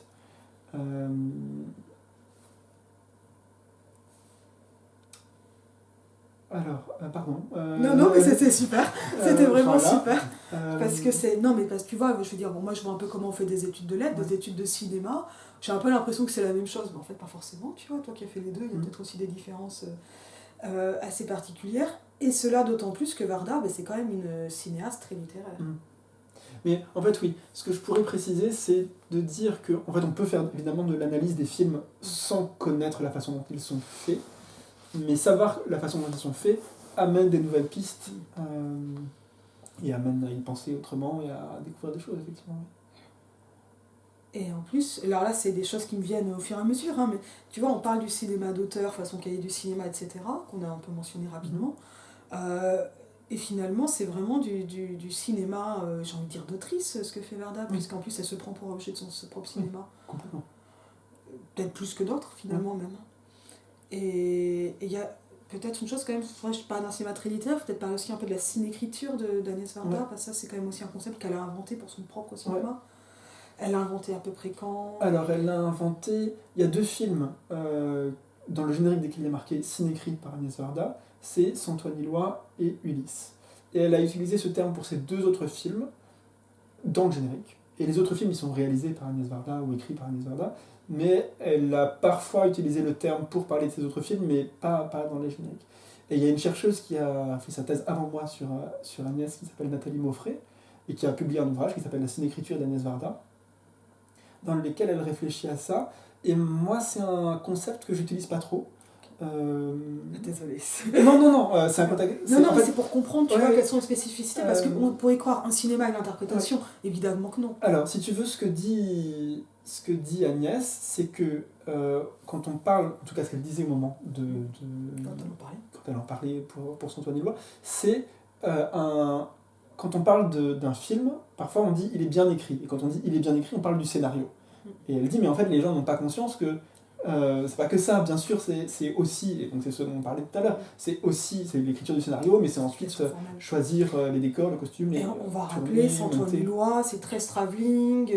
Alors, pardon. Non, mais c'était super. C'était vraiment super. Parce que c'est... Non, mais parce que tu vois, je veux dire, moi je vois un peu comment on fait des études de lettres, des études de cinéma. J'ai un peu l'impression que c'est la même chose, mais en fait pas forcément, tu vois. Toi qui as fait les deux, il y a peut-être aussi des différences assez particulières. Et cela d'autant plus que Varda, c'est quand même une cinéaste très littéraire. Mais en fait, oui, ce que je pourrais préciser, c'est de dire que, en fait, on peut faire évidemment de l'analyse des films sans connaître la façon dont ils sont faits. Mais savoir la façon dont ils sont faits amène des nouvelles pistes et amène à y penser autrement et à découvrir des choses, effectivement. Et en plus, alors là, c'est des choses qui me viennent au fur et à mesure, mais tu vois, on parle du cinéma d'auteur, façon cahier du cinéma, etc., qu'on a un peu mentionné rapidement. Et finalement, c'est vraiment du cinéma, j'ai envie de dire d'autrice, ce que fait Varda, puisqu'en plus, elle se prend pour objet de son propre cinéma. Complètement. peut-être plus que d'autres finalement même. Et il y a peut-être une chose quand même, moi je parle d'un cinéma très littéraire, peut-être parler aussi un peu de la cinécriture d'Agnès Varda, parce que ça c'est quand même aussi un concept qu'elle a inventé pour son propre cinéma. Ouais. Elle l'a inventé à peu près quand? Alors elle l'a inventé, il y a 2 films dans le générique desquels il y a marqué cinécrit par Agnès Varda, c'est Santoine Illois et Ulysse. Et elle a utilisé ce terme pour ces 2 autres films dans le générique. Et les autres films, ils sont réalisés par Agnès Varda ou écrits par Agnès Varda, mais elle a parfois utilisé le terme pour parler de ces autres films, mais pas dans les génériques. Et il y a une chercheuse qui a fait sa thèse avant moi sur Agnès, qui s'appelle Nathalie Mauffret, et qui a publié un ouvrage qui s'appelle La cinécriture d'Agnès Varda, dans lequel elle réfléchit à ça. Et moi, c'est un concept que j'utilise pas trop. Désolée. Non, c'est un contact. Non, en fait, c'est pour comprendre, tu vois, quelles sont les spécificités, parce qu'on pourrait croire un cinéma et l'interprétation, évidemment que non. Alors, si tu veux, ce que dit Agnès, c'est que quand on parle, en tout cas ce qu'elle disait au moment quand elle en parlait pour Santoine Illois, c'est quand on parle d'un film, parfois on dit il est bien écrit, et quand on dit il est bien écrit, on parle du scénario. Et elle dit mais en fait les gens n'ont pas conscience que c'est pas que ça, bien sûr, c'est aussi, et donc c'est ce dont on parlait tout à l'heure, c'est l'écriture du scénario, mais c'est ensuite choisir les décors, le costume. Et on va rappeler, Santoine Illois, c'est très travelling,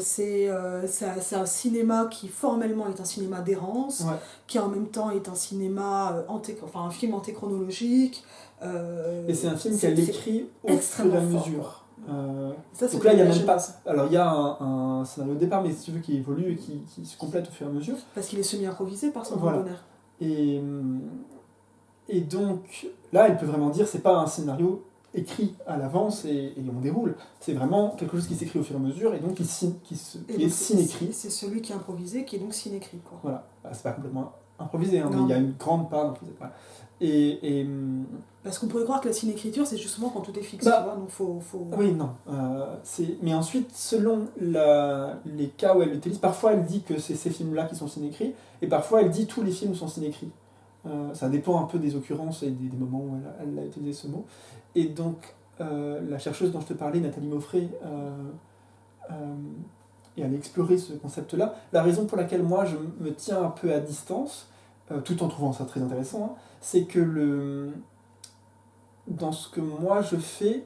c'est un cinéma qui formellement est un cinéma d'errance, qui en même temps est un cinéma, un film antéchronologique. Et c'est un film qu'elle écrit au fur et à mesure. Ça, donc là, il y a même pas. Alors, il y a un scénario au départ, mais si tu veux, qui évolue et qui se complète au fur et à mesure. Parce qu'il est semi-improvisé par son bonheur. Et donc, là, elle peut vraiment dire c'est pas un scénario écrit à l'avance et on déroule. C'est vraiment quelque chose qui s'écrit au fur et à mesure et donc qui est cinécrit. C'est celui qui est improvisé qui est donc cinécrit. Voilà. C'est pas complètement improvisé, hein, mais il y a une grande part d'improvisé. Voilà. Parce qu'on pourrait croire que la cinécriture, c'est justement quand tout est fixe, tu vois, donc faut... Oui, non. Mais ensuite, selon les cas où elle l'utilise, parfois elle dit que c'est ces films-là qui sont cinécrits, et parfois elle dit tous les films sont cinécrits. Ça dépend un peu des occurrences et des moments où elle a utilisé ce mot. Et donc, la chercheuse dont je te parlais, Nathalie Mauffret, et elle a exploré ce concept-là. La raison pour laquelle moi je me tiens un peu à distance, tout en trouvant ça très intéressant, c'est que dans ce que moi je fais,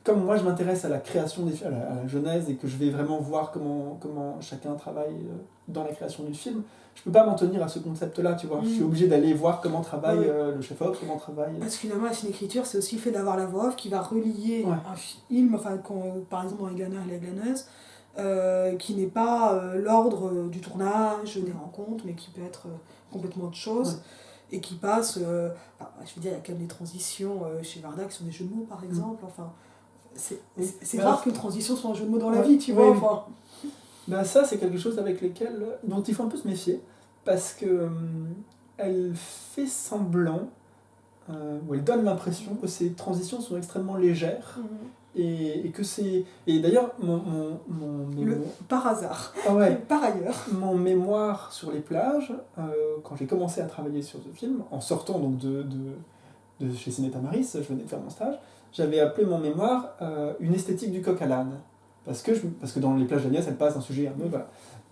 comme moi je m'intéresse à la création des films, à la genèse, et que je vais vraiment voir comment chacun travaille dans la création du film, je peux pas m'en tenir à ce concept-là, tu vois. Je suis obligé d'aller voir comment travaille le chef-op, comment travaille... Parce que finalement, la cinécriture, c'est aussi le fait d'avoir la voix off qui va relier un film, par exemple dans Les Glaneurs et les Glaneuses, qui n'est pas l'ordre du tournage, des rencontres, mais qui peut être complètement autre chose, et qui passe... je veux dire, il y a quand même des transitions chez Varda qui sont des jeux de mots, par exemple, enfin... C'est rare qu'une transition soit un jeu de mots dans la vie, tu vois. Enfin. Ben ça, c'est quelque chose dont il faut un peu se méfier, parce que elle fait semblant, ou elle donne l'impression que ces transitions sont extrêmement légères, et que c'est... Et d'ailleurs, par hasard, par ailleurs. Mon mémoire sur les plages, quand j'ai commencé à travailler sur ce film, en sortant donc de chez Ciné Tamaris, je venais de faire mon stage, j'avais appelé mon mémoire une esthétique du coq à l'âne. Parce que dans les plages d'Agnès, elle passe un sujet à nous, voilà.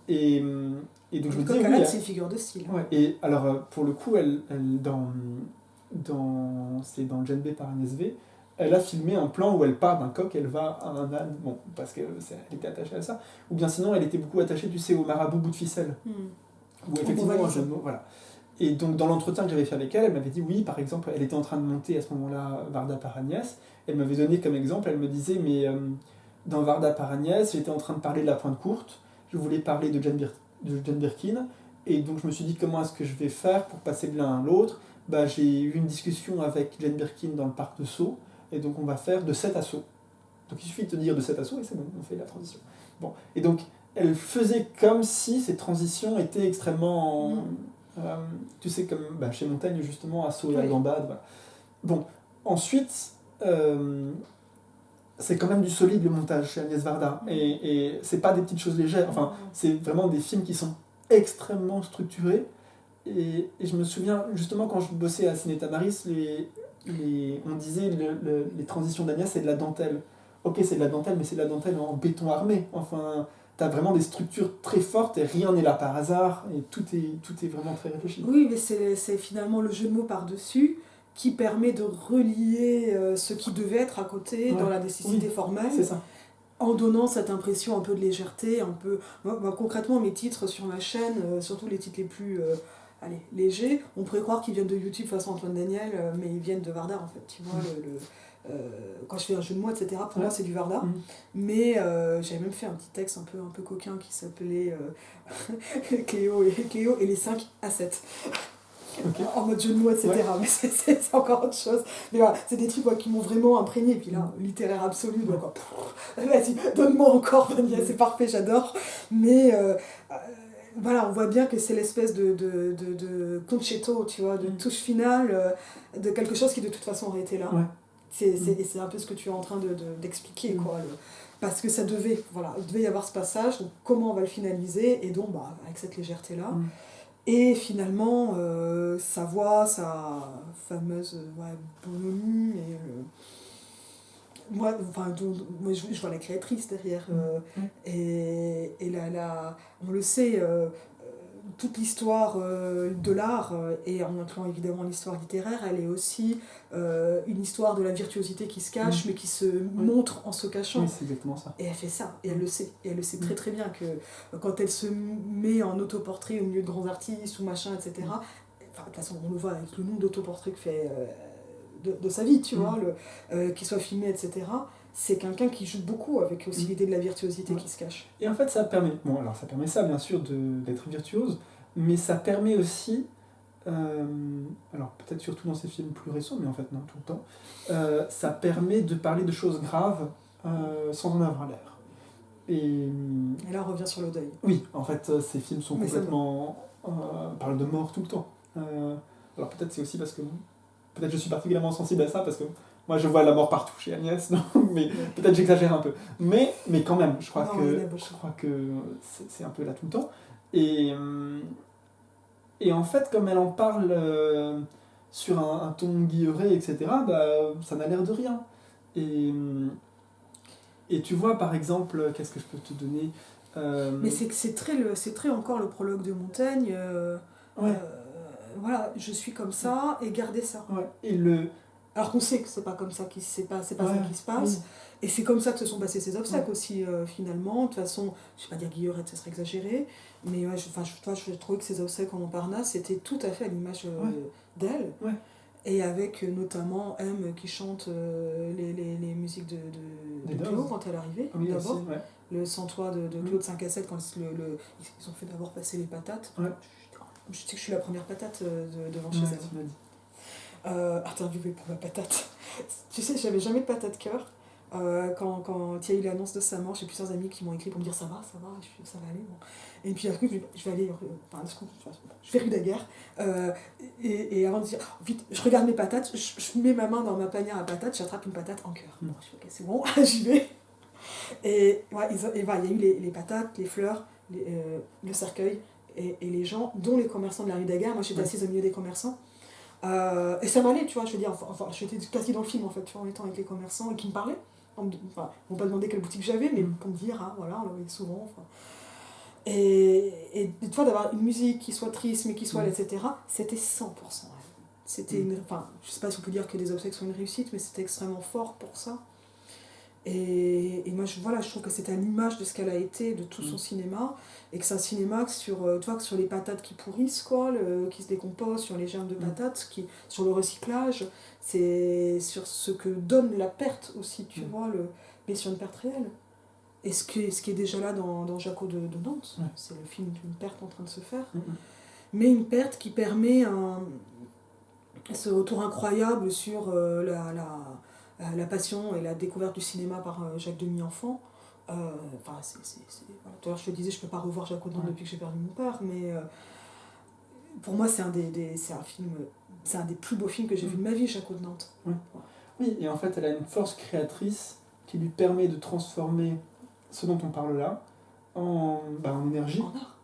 Et donc je me disais... Le coq à l'âne, c'est une figure de style. Ouais, et alors, pour le coup, elle c'est dans le Gen B par Agnès V, elle a filmé un plan où elle part d'un coq, elle va à un âne, bon, parce qu'elle était attachée à ça, ou bien sinon elle était beaucoup attachée, tu sais, au marabout bout de ficelle, où effectivement un jeu de mots, voilà. Et donc dans l'entretien que j'avais fait avec elle, elle m'avait dit oui, par exemple, elle était en train de monter à ce moment-là Varda par Agnès, elle m'avait donné comme exemple, elle me disait, mais dans Varda par Agnès, j'étais en train de parler de la pointe courte, je voulais parler de Jane Birkin, et donc je me suis dit comment est-ce que je vais faire pour passer de l'un à l'autre. Bah, j'ai eu une discussion avec Jane Birkin dans le parc de Sceaux, et donc on va faire de 7 à Sceaux. Donc il suffit de te dire de 7 à Sceaux et c'est bon, on fait la transition. Bon. Et donc elle faisait comme si ces transitions étaient extrêmement... tu sais, comme chez Montaigne justement, à Sceaux et à Gambade. Voilà. Bon, ensuite... c'est quand même du solide le montage chez Agnès Varda, et c'est pas des petites choses légères, enfin c'est vraiment des films qui sont extrêmement structurés, et je me souviens justement quand je bossais à Ciné Tamaris, on disait les transitions d'Agnès c'est de la dentelle. Ok, c'est de la dentelle, mais c'est de la dentelle en béton armé, enfin t'as vraiment des structures très fortes et rien n'est là par hasard et tout est vraiment très réfléchi. Oui, mais c'est finalement le jeu de mots par-dessus qui permet de relier ce qui devait être à côté dans la nécessité formelle. C'est ça. En donnant cette impression un peu de légèreté, un peu... Moi, concrètement, mes titres sur ma chaîne, surtout les titres les plus légers, on pourrait croire qu'ils viennent de YouTube façon Antoine Daniel, mais ils viennent de Varda, en fait. Tu vois, quand je fais un jeu de mots, etc., pour moi, c'est du Varda. Mais j'avais même fait un petit texte un peu coquin qui s'appelait Cléo et les 5 à 7. Okay. En mode jeu de mots, etc. Mais c'est encore autre chose. Mais voilà, c'est des trucs qui m'ont vraiment imprégné. Et puis là, littéraire absolu. Donc, vas-y, donne-moi encore, Vania, c'est parfait, j'adore. Mais voilà, on voit bien que c'est l'espèce de concetto, tu vois, de touche finale, de quelque chose qui de toute façon aurait été là. Et c'est un peu ce que tu es en train d'expliquer, quoi. Parce que ça devait, voilà, il devait y avoir ce passage, donc comment on va le finaliser, et donc, avec cette légèreté-là. Et finalement, sa voix, sa fameuse bonhomie, moi, je vois la créatrice derrière. Et on le sait, toute l'histoire de l'art, et en incluant évidemment l'histoire littéraire, elle est aussi une histoire de la virtuosité qui se cache, mais qui se montre en se cachant. Oui, c'est exactement ça. Et elle fait ça, et elle le sait. Et elle le sait très très bien que quand elle se met en autoportrait au milieu de grands artistes ou machin, etc., enfin, de toute façon, on le voit avec le nombre d'autoportraits que fait de sa vie, tu vois, qu'il soit filmé, etc., c'est quelqu'un qui joue beaucoup avec aussi l'idée de la virtuosité qui se cache. Et en fait, ça permet, ça permet ça, bien sûr, d'être virtuose, mais ça permet aussi, alors peut-être surtout dans ces films plus récents, mais en fait non, tout le temps, ça permet de parler de choses graves sans en avoir l'air. Et là, on revient sur le deuil. Oui, en fait, ces films sont complètement... parlent de mort tout le temps. Alors peut-être c'est aussi parce que... Peut-être je suis particulièrement sensible à ça, parce que moi je vois la mort partout chez Agnès, mais peut-être j'exagère un peu. Mais quand même, je crois que c'est un peu là tout le temps. Et en fait, comme elle en parle sur un ton guilleret, etc., ça n'a l'air de rien. Et tu vois, par exemple, qu'est-ce que je peux te donner Mais c'est très encore le prologue de Montaigne. Voilà, je suis comme ça, et gardez ça. Alors qu'on sait que c'est pas comme ça c'est pas ça qui se passe. Et c'est comme ça que se sont passés ces obsèques aussi, finalement. De toute façon, je vais pas dire guillerette, ça serait exagéré, mais je trouvais que ces obsèques en Montparnasse, c'était tout à fait à l'image d'elle. Et avec notamment M qui chante les musiques de Cléo quand elle arrivait, d'abord. Le Sans toi de Claude 5 à 7, quand ils ont fait d'abord passer les patates. Je sais que je suis la première patate devant chez elle. Interviewée pour ma patate. Tu sais, j'avais jamais de patate cœur. Quand il y a eu l'annonce de sa mort, j'ai plusieurs amis qui m'ont écrit pour me dire ça va, ça va aller. Bon. Et puis après, je vais aller, je vais rue Daguerre. Et avant de dire, vite, je regarde mes patates, je mets ma main dans ma panière à patates, j'attrape une patate en cœur. Bon, je fais ok, c'est bon, j'y vais. Et il y a eu les patates, les fleurs, le cercueil, et les gens, dont les commerçants de la rue Daguerre. Moi, j'étais assise au milieu des commerçants. Et ça m'allait, tu vois, je veux dire, j'étais quasi dans le film en fait, tu vois, en étant avec les commerçants et qui me parlaient. Ils m'ont pas demandé quelle boutique j'avais, mais pour me dire, voilà, on la voyait souvent. Et tu vois, d'avoir une musique qui soit triste, mais qui soit elle, etc., c'était 100%. C'était je sais pas si on peut dire que les obsèques sont une réussite, mais c'était extrêmement fort pour ça. Et moi, je trouve que c'est à l'image de ce qu'elle a été, de tout son cinéma, et que c'est un cinéma que sur les patates qui pourrissent, quoi, qui se décomposent, sur les germes de patates, sur le recyclage, c'est sur ce que donne la perte aussi, tu vois, mais sur une perte réelle. Et ce qui est déjà là dans Jaco de Nantes, c'est le film d'une perte en train de se faire, mais une perte qui permet ce retour incroyable sur la passion et la découverte du cinéma par Jacques Demy-Enfant. Tout à l'heure je te disais, je peux pas revoir Jaco de Nantes depuis que j'ai perdu mon père, mais pour moi c'est un des plus beaux films que j'ai vu de ma vie, Jaco de Nantes. Oui, et en fait elle a une force créatrice qui lui permet de transformer ce dont on parle là en énergie. En art.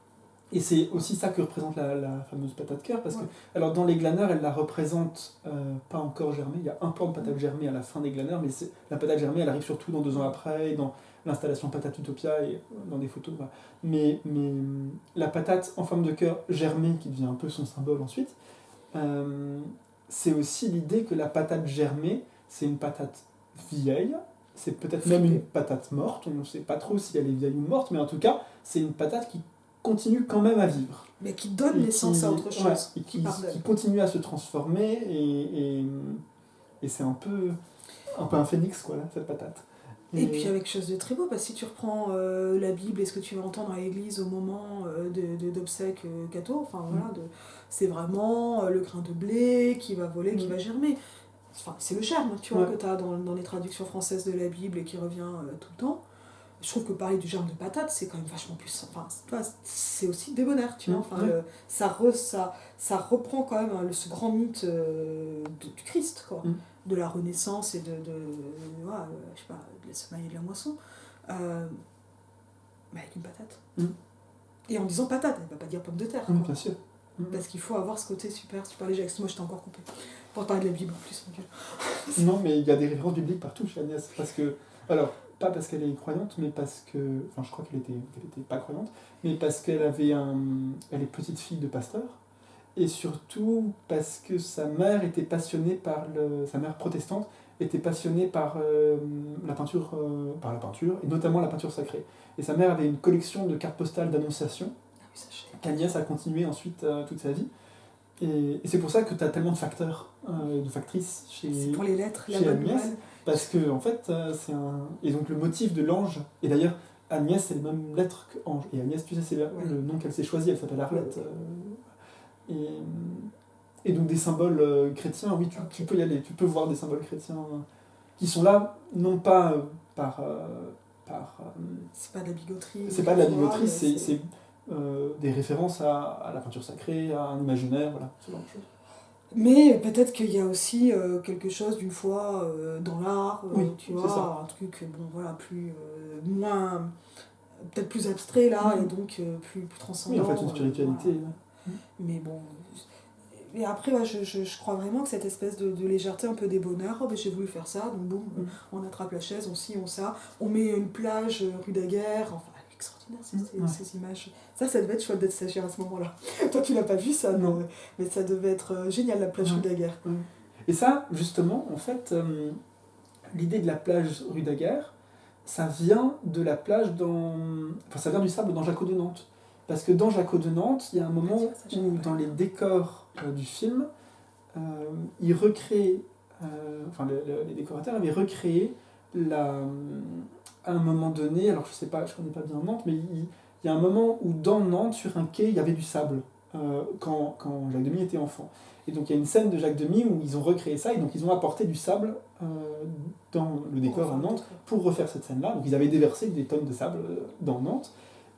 Et c'est aussi ça que représente la fameuse patate cœur, parce que, alors dans les glaneurs, elle la représente pas encore germée, il y a un plan de patate germée à la fin des glaneurs, mais la patate germée, elle arrive surtout dans 2 ans après, et dans l'installation Patate Utopia, et dans des photos. Voilà. Mais la patate en forme de cœur germée, qui devient un peu son symbole ensuite, c'est aussi l'idée que la patate germée, c'est une patate vieille, c'est peut-être même une patate morte, on ne sait pas trop si elle est vieille ou morte, mais en tout cas, c'est une patate qui continue quand même à vivre. Mais qui donne naissance à autre chose. Et qui continue à se transformer, et c'est un peu un phénix, quoi, là, cette patate. Et puis avec chose de très beau, parce que si tu reprends la Bible et ce que tu vas entendre à l'église au moment d'obsèques catho, enfin voilà, c'est vraiment le grain de blé qui va voler, qui va germer. Enfin, c'est le germe, tu vois, que tu as dans les traductions françaises de la Bible et qui revient tout le temps. Je trouve que parler du germe de patate, c'est quand même vachement plus... Enfin, c'est aussi débonnaire, tu vois. Enfin, ça reprend quand même ce grand mythe du Christ, quoi. De la Renaissance et je sais pas, de la semaille et de la moisson. Mais avec une patate. Et en disant patate, elle ne va pas dire pomme de terre. Bien sûr. Parce qu'il faut avoir ce côté super léger. Moi, je t'ai encore coupé. Pour parler de la Bible en plus, mon Dieu. Non, mais il y a des références bibliques partout chez Agnès. Parce que... Alors, pas parce qu'elle est croyante, mais parce que... Enfin, je crois qu'elle était pas croyante, mais parce qu'elle elle est petite fille de pasteur, et surtout parce que sa mère était passionnée sa mère protestante était passionnée par la peinture, et notamment la peinture sacrée. Et sa mère avait une collection de cartes postales d'annonciation, qu'Agnès a continué ensuite toute sa vie. Et c'est pour ça que tu as tellement de facteurs, de factrices c'est pour les lettres, chez Agnès. Parce que, en fait, c'est un... Et donc, le motif de l'ange... Et d'ailleurs, Agnès, c'est les mêmes lettres que ange. Et Agnès, tu sais, c'est le nom qu'elle s'est choisi. Elle s'appelle Arlette. Et donc, des symboles chrétiens, oui, tu peux y aller. Tu peux voir des symboles chrétiens qui sont là, non pas par... c'est pas de la bigoterie. C'est pas de la bigoterie, c'est des références à la peinture sacrée, à un imaginaire, voilà, ce genre de choses. Mais peut-être qu'il y a aussi quelque chose d'une foi dans l'art, tu vois, ça. Un truc plus moins peut-être plus abstrait là et donc plus transcendant. Oui, en fait une spiritualité. Mais bon, et après je crois vraiment que cette espèce de légèreté un peu des bonheurs, j'ai voulu faire ça, donc boum, on attrape la chaise, on ça, on met une plage rue Daguerre, enfin extraordinaire ces images. Ça devait être chouette d'être stagiaire à ce moment-là. Toi, tu l'as pas vu, ça, non. Mais ça devait être génial, la plage rue Daguerre. Et ça, justement, en fait, l'idée de la plage rue Daguerre, ça vient de la plage ça vient du sable dans Jaco de Nantes. Parce que dans Jaco de Nantes, il y a un moment où, dans les décors du film, ils recréent... les décorateurs avaient recréé à un moment donné, alors je sais pas, je connais pas bien Nantes, mais il y a un moment où dans Nantes, sur un quai, il y avait du sable, quand Jacques Demy était enfant. Et donc il y a une scène de Jacques Demy où ils ont recréé ça, et donc ils ont apporté du sable dans le décor à Nantes pour refaire cette scène-là. Donc ils avaient déversé des tonnes de sable dans Nantes,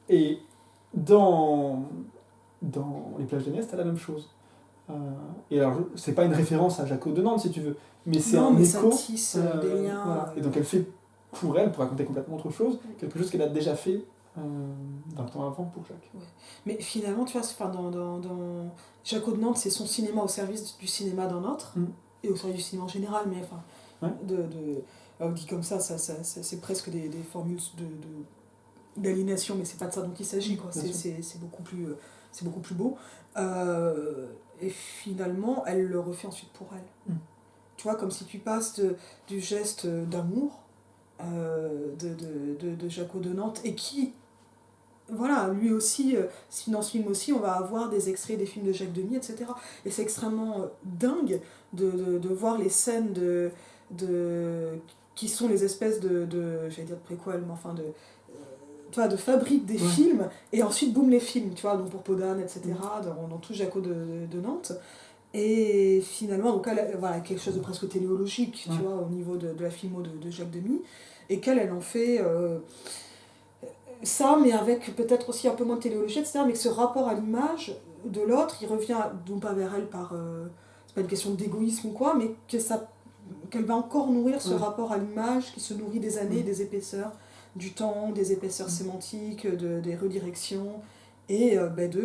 et dans les plages d'Agnès, t'as la même chose. Et alors, c'est pas une référence à Jaco de Nantes, si tu veux, mais c'est un écho. Ça tisse des liens. Voilà. Et donc elle fait pour raconter complètement autre chose, quelque chose qu'elle a déjà fait d'un temps avant pour Jacques. Ouais. Mais finalement, tu vois, dans Jaco de Nantes, c'est son cinéma au service du cinéma d'un autre, et au service du cinéma en général, mais enfin, alors, dit comme ça, c'est presque des formules d'aliénation, mais c'est pas de ça dont il s'agit, quoi. C'est beaucoup plus beau. Et finalement, elle le refait ensuite pour elle. Tu vois, comme si tu passes du geste d'amour de Jaco de Nantes, et qui, voilà, lui aussi, dans ce film aussi, on va avoir des extraits des films de Jacques Demy, etc. Et c'est extrêmement dingue de voir les scènes qui sont les espèces j'allais dire de préquel, mais enfin de fabrique des films, et ensuite boum les films, tu vois, donc pour Podane, etc., dans tout Jaco de Nantes. Et finalement, donc voilà, quelque chose de presque téléologique, tu vois, au niveau de la filmo de Jacques Demy, et elle en fait ça, mais avec peut-être aussi un peu moins de téléologie, etc., mais que ce rapport à l'image de l'autre, il revient non pas vers elle par... c'est pas une question d'égoïsme ou quoi, mais qu'elle va encore nourrir ce rapport à l'image qui se nourrit des années, des épaisseurs du temps, des épaisseurs sémantiques, des redirections, Et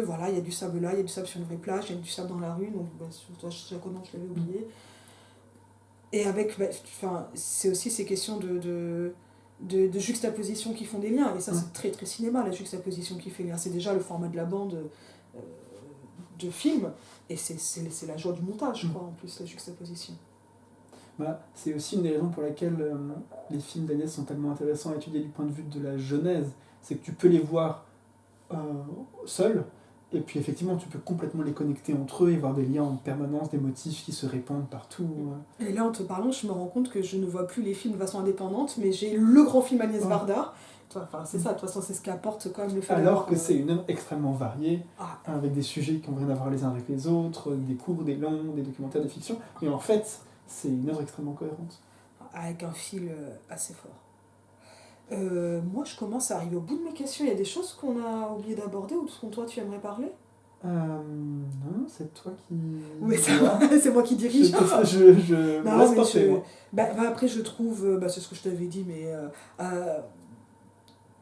voilà, il y a du sable là, il y a du sable sur une vraie plage, il y a du sable dans la rue, donc je l'avais oublié. Et avec, c'est aussi ces questions de juxtaposition qui font des liens, et ça c'est très très cinéma, la juxtaposition qui fait lien. C'est déjà le format de la bande de film, et c'est la joie du montage, quoi, en plus, la juxtaposition. Voilà, c'est aussi une des raisons pour laquelle les films d'Agnès sont tellement intéressants à étudier du point de vue de la genèse, c'est que tu peux les voir seuls, et puis effectivement tu peux complètement les connecter entre eux et voir des liens en permanence, des motifs qui se répandent partout. Et là en te parlant, je me rends compte que je ne vois plus les films de façon indépendante, mais j'ai le grand film Agnès Varda. Enfin, c'est ça, de toute façon c'est ce qu'apporte quand même le fait alors que c'est une œuvre extrêmement variée, avec des sujets qui n'ont rien à voir les uns avec les autres, des courts, des longs, des documentaires, des fictions, mais en fait c'est une œuvre extrêmement cohérente. Avec un fil assez fort. Moi, je commence à arriver au bout de mes questions. Il y a des choses qu'on a oublié d'aborder ou dont toi tu aimerais parler ? Non, c'est toi qui... Oui, c'est moi qui dirige. Je non, laisse passer, moi. Après, je trouve... c'est ce que je t'avais dit, mais...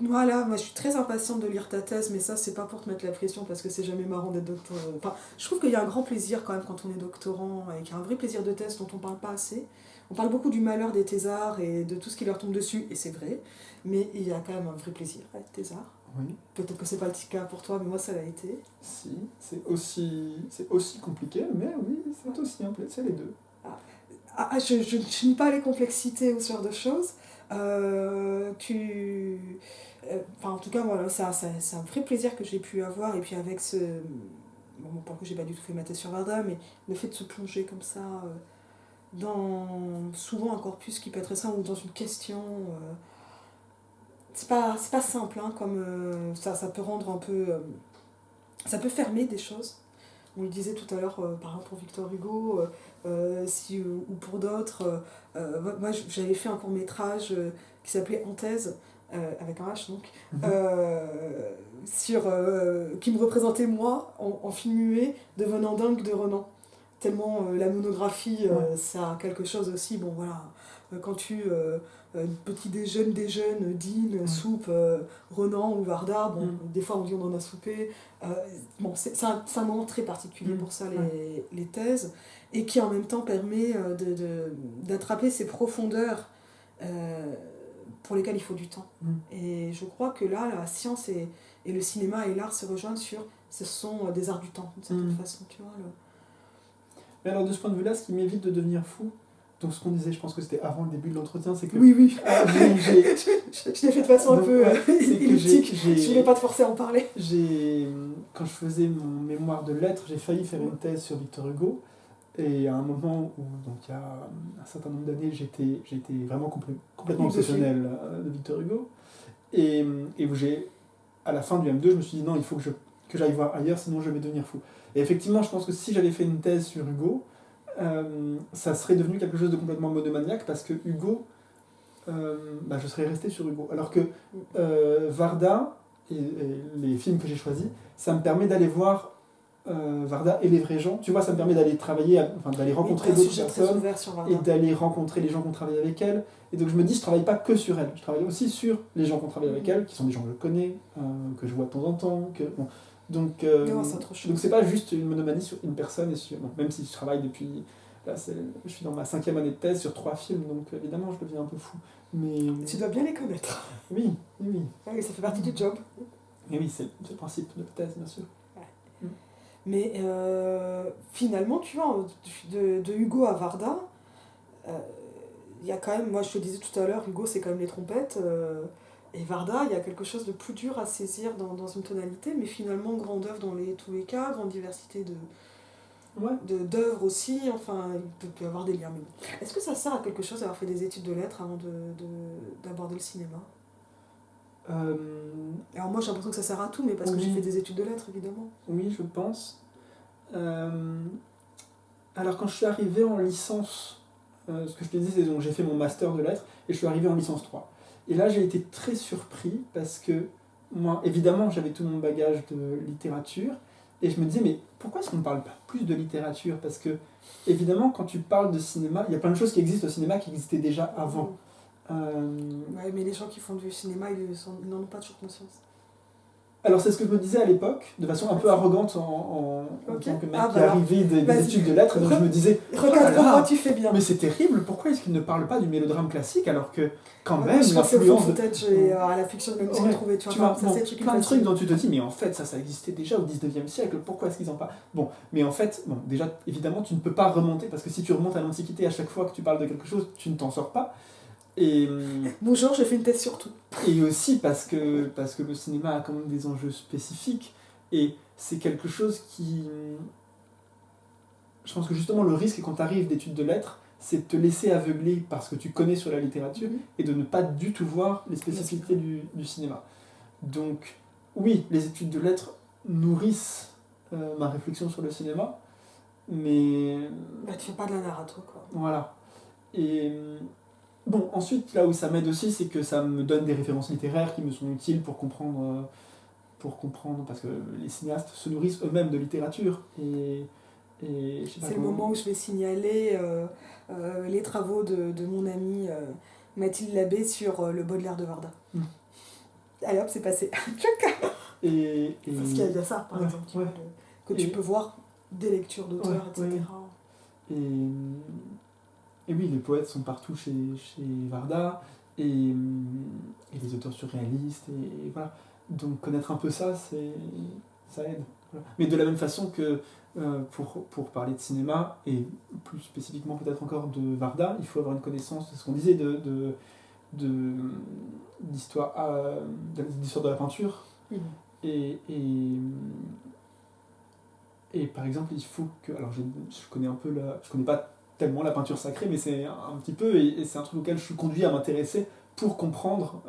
voilà, moi je suis très impatiente de lire ta thèse, mais ça c'est pas pour te mettre la pression parce que c'est jamais marrant d'être doctorant. Enfin, je trouve qu'il y a un grand plaisir quand même quand on est doctorant et qu'il y a un vrai plaisir de thèse dont on parle pas assez. On parle beaucoup du malheur des thésards et de tout ce qui leur tombe dessus, et c'est vrai, mais il y a quand même un vrai plaisir à être thésard. Oui. Peut-être que c'est pas le cas pour toi, mais moi ça l'a été. Si, c'est aussi compliqué, mais oui, c'est aussi un plaisir, c'est les deux. Je nie pas les complexités ou ce genre de choses. En tout cas, voilà, c'est un vrai plaisir que j'ai pu avoir, et puis avec ce... Bon, pour le coup, j'ai pas du tout fait ma thèse sur Varda, mais le fait de se plonger comme ça dans souvent un corpus qui peut être récent ou dans une question... c'est pas simple, hein, comme ça peut rendre un peu... ça peut fermer des choses. On le disait tout à l'heure, par exemple pour Victor Hugo, ou pour d'autres. Moi, j'avais fait un court-métrage qui s'appelait En thèse, avec un H donc, qui me représentait moi, en film muet, devenant dingue de Renan. Tellement la monographie, ça a quelque chose aussi, bon voilà, quand tu... petit déjeuner, dîne, soupe, Renan ou Varda, bon, des fois on dit on en a soupé. Bon, c'est un moment très particulier pour ça, les thèses, et qui en même temps permet d'attraper ces profondeurs pour lesquelles il faut du temps. Et je crois que là, la science et le cinéma et l'art se rejoignent sur ce sont des arts du temps, d'une certaine façon, tu vois. Mais alors de ce point de vue-là, ce qui m'évite de devenir fou, donc ce qu'on disait, je pense que c'était avant le début de l'entretien, c'est que... Oui. Je l'ai fait de façon un peu elliptique, je voulais pas te forcer à en parler. Quand je faisais mon mémoire de lettres, j'ai failli faire une thèse sur Victor Hugo, et à un moment où, donc il y a un certain nombre d'années, j'étais vraiment complètement obsessionnel de Victor Hugo, et où à la fin du M2, je me suis dit non, il faut que j'aille voir ailleurs, sinon je vais devenir fou. Et effectivement, je pense que si j'avais fait une thèse sur Hugo, ça serait devenu quelque chose de complètement monomaniaque, parce que Hugo, je serais resté sur Hugo. Alors que Varda, et les films que j'ai choisis, ça me permet d'aller voir Varda et les vrais gens. Tu vois, ça me permet d'aller travailler, d'aller rencontrer d'autres personnes, et d'aller rencontrer les gens qui ont travaillé avec elle. Et donc je me dis, je travaille pas que sur elle, je travaille aussi sur les gens qui ont travaillé avec elle, qui sont des gens que je connais, que je vois de temps en temps. Donc c'est pas juste une monomanie sur une personne, même si je travaille depuis... Là, je suis dans ma 5e année de thèse sur 3 films, donc évidemment je deviens un peu fou. Mais... Tu dois bien les connaître. Oui. Oui, ça fait partie du job. Mais oui, c'est le principe de la thèse, bien sûr. Ouais. Mais finalement, tu vois, de Hugo à Varda, il y a quand même, moi je te disais tout à l'heure, Hugo c'est quand même les trompettes, et Varda, il y a quelque chose de plus dur à saisir dans une tonalité, mais finalement grande œuvre dans tous les cas, grande diversité d'œuvres aussi, enfin il peut y avoir des liens. Mais bon. Est-ce que ça sert à quelque chose d'avoir fait des études de lettres avant d'aborder le cinéma ? Alors moi j'ai l'impression que ça sert à tout, mais parce que j'ai fait des études de lettres évidemment. Oui, je pense. Alors quand je suis arrivé en licence, ce que je te disais, c'est que j'ai fait mon master de lettres et je suis arrivé en licence 3. Et là j'ai été très surpris parce que moi, évidemment, j'avais tout mon bagage de littérature et je me disais, mais pourquoi est-ce qu'on ne parle pas plus de littérature ? Parce que, évidemment, quand tu parles de cinéma, il y a plein de choses qui existent au cinéma qui existaient déjà avant. Ouais, mais les gens qui font du cinéma, ils n'en ont pas toujours conscience. Alors c'est ce que je me disais à l'époque, de façon un peu arrogante en Ok. tant que mec Ah, qui bah alors, arrivait des vas-y. études de lettres, et donc je me disais, Regarde là là, comment tu fais bien. mais c'est terrible, pourquoi est-ce qu'il ne parle pas du mélodrame classique alors que quand Ouais, même je pensais au l'influence de... footage et à la fiction de la musique Ouais. trouvée, tu Tu vois. vois, Ça, bon, c'est le truc qui me plein de trucs fascine. dont tu te dis, mais en fait ça existait déjà au 19e siècle, pourquoi est-ce qu'ils en parlent? Bon, mais en fait, bon, déjà, évidemment, tu ne peux pas remonter, parce que si tu remontes à l'Antiquité à chaque fois que tu parles de quelque chose, tu ne t'en sors pas. Et, Bonjour, j'ai fait une thèse sur tout. et aussi parce que le cinéma a quand même des enjeux spécifiques, et c'est quelque chose qui... Je pense que justement le risque quand tu arrives d'études de lettres, c'est de te laisser aveugler par ce que tu connais sur la littérature et de ne pas du tout voir les spécificités du cinéma. Donc oui, les études de lettres nourrissent ma réflexion sur le cinéma, mais... Bah, tu fais pas de la narration, quoi. Voilà. Et bon, ensuite, là où ça m'aide aussi, c'est que ça me donne des références littéraires qui me sont utiles pour comprendre, parce que les cinéastes se nourrissent eux-mêmes de littérature. Et je sais pas C'est le comment... moment où je vais signaler les travaux de mon amie Mathilde Labbé sur le Baudelaire de Varda. Allez hop, c'est passé. Parce qu'il y a ça, par exemple, ouais. que tu peux voir des lectures d'auteurs, Ouais, etc. Et oui, les poètes sont partout chez Varda, et les auteurs surréalistes, et voilà. Donc connaître un peu ça, ça aide. Voilà. Mais de la même façon que pour parler de cinéma, et plus spécifiquement peut-être encore de Varda, il faut avoir une connaissance de ce qu'on disait d'histoire de la peinture. Et par exemple, il faut que... Alors je connais un peu je connais pas tellement la peinture sacrée, mais c'est un petit peu, et c'est un truc auquel je suis conduit à m'intéresser pour comprendre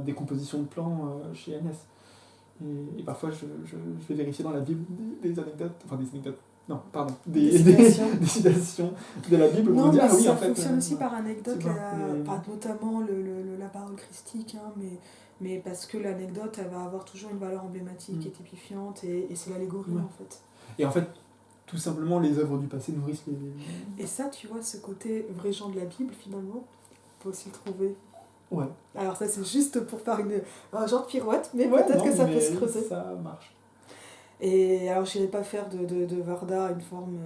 des compositions de plans chez Agnès. Et parfois, je vais vérifier dans la Bible des anecdotes, non, pardon, des citations de la Bible pour Non, me dire, mais ah oui, ça en fait... fonctionne aussi par anecdote, mais... notamment la parole christique, hein, mais parce que l'anecdote, elle va avoir toujours une valeur emblématique et typifiante, et c'est l'allégorie, en fait. Et en fait, tout simplement, les œuvres du passé nourrissent les... Et ça, tu vois, ce côté vrai gens de la Bible, finalement, on peut aussi le trouver. Ouais. Alors ça, c'est juste pour faire un genre de pirouette, mais peut-être que ça peut se creuser. Ça marche. Et alors, je n'irais pas faire de Varda une forme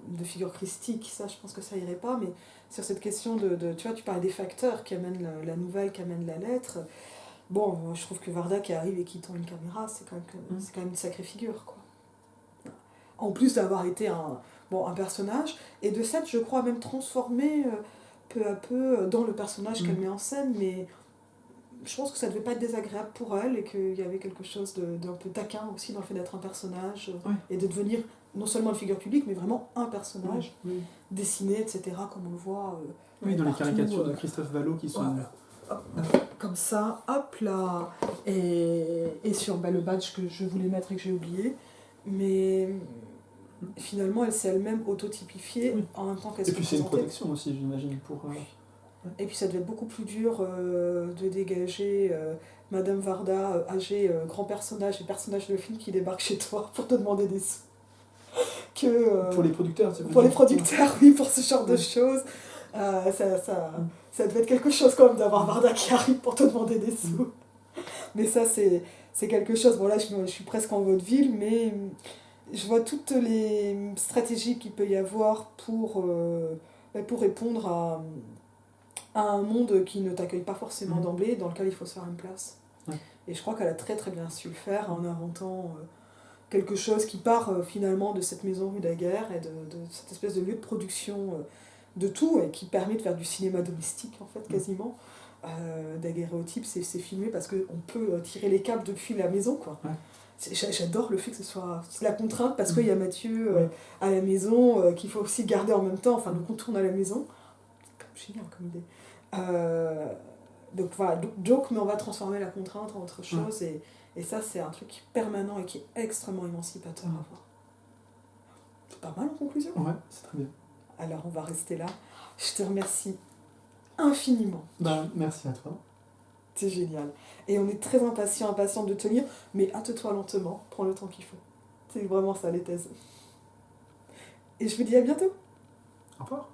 de figure christique, ça, je pense que ça irait pas, mais sur cette question tu vois, tu parlais des facteurs qui amènent la nouvelle, qui amènent la lettre. Bon, je trouve que Varda qui arrive et qui tend une caméra, c'est quand même une sacrée figure, quoi. En plus d'avoir été un personnage, et de cette, je crois, même transformé peu à peu dans le personnage qu'elle met en scène, mais je pense que ça devait pas être désagréable pour elle, et qu'il y avait quelque chose d'un peu taquin aussi dans le fait d'être un personnage, et de devenir non seulement une figure publique, mais vraiment un personnage, dessiné, etc., comme on le voit dans partout, les caricatures de Christophe Vallot qui sont... comme ça, hop là, et sur le badge que je voulais mettre et que j'ai oublié, mais finalement elle s'est elle-même autotypifiée en même temps qu'elle se Et puis c'est une protection aussi, j'imagine, pour... Et puis ça devait être beaucoup plus dur de dégager Madame Varda, âgée, grand personnage et personnage de film qui débarque chez toi pour te demander des sous. Pour les producteurs, c'est pour les producteurs, oui, pour ce genre de choses. Ça devait être quelque chose quand même d'avoir Varda qui arrive pour te demander des sous. Mais ça, c'est quelque chose. Bon, là, je suis presque en vaudeville, mais je vois toutes les stratégies qu'il peut y avoir pour répondre à un monde qui ne t'accueille pas forcément d'emblée, dans lequel il faut se faire une place. Et je crois qu'elle a très très bien su le faire en inventant quelque chose qui part finalement de cette maison rue Daguerre et de cette espèce de lieu de production de tout, et qui permet de faire du cinéma domestique en fait quasiment. Daguerréotype, c'est filmé parce qu'on peut tirer les câbles depuis la maison, quoi. J'adore le fait que ce soit la contrainte, parce qu'il y a Mathieu à la maison qu'il faut aussi garder en même temps, enfin le contourne à la maison. Génial comme idée. Donc voilà, joke, mais on va transformer la contrainte en autre chose, et ça c'est un truc permanent et qui est extrêmement émancipateur à voir. C'est pas mal en conclusion. Ouais, c'est très bien. Alors on va rester là. Je te remercie infiniment. Merci à toi. C'est génial. Et on est très impatient de te lire, mais hâte-toi lentement, prends le temps qu'il faut. C'est vraiment ça les thèses. Et je vous dis à bientôt. Au revoir.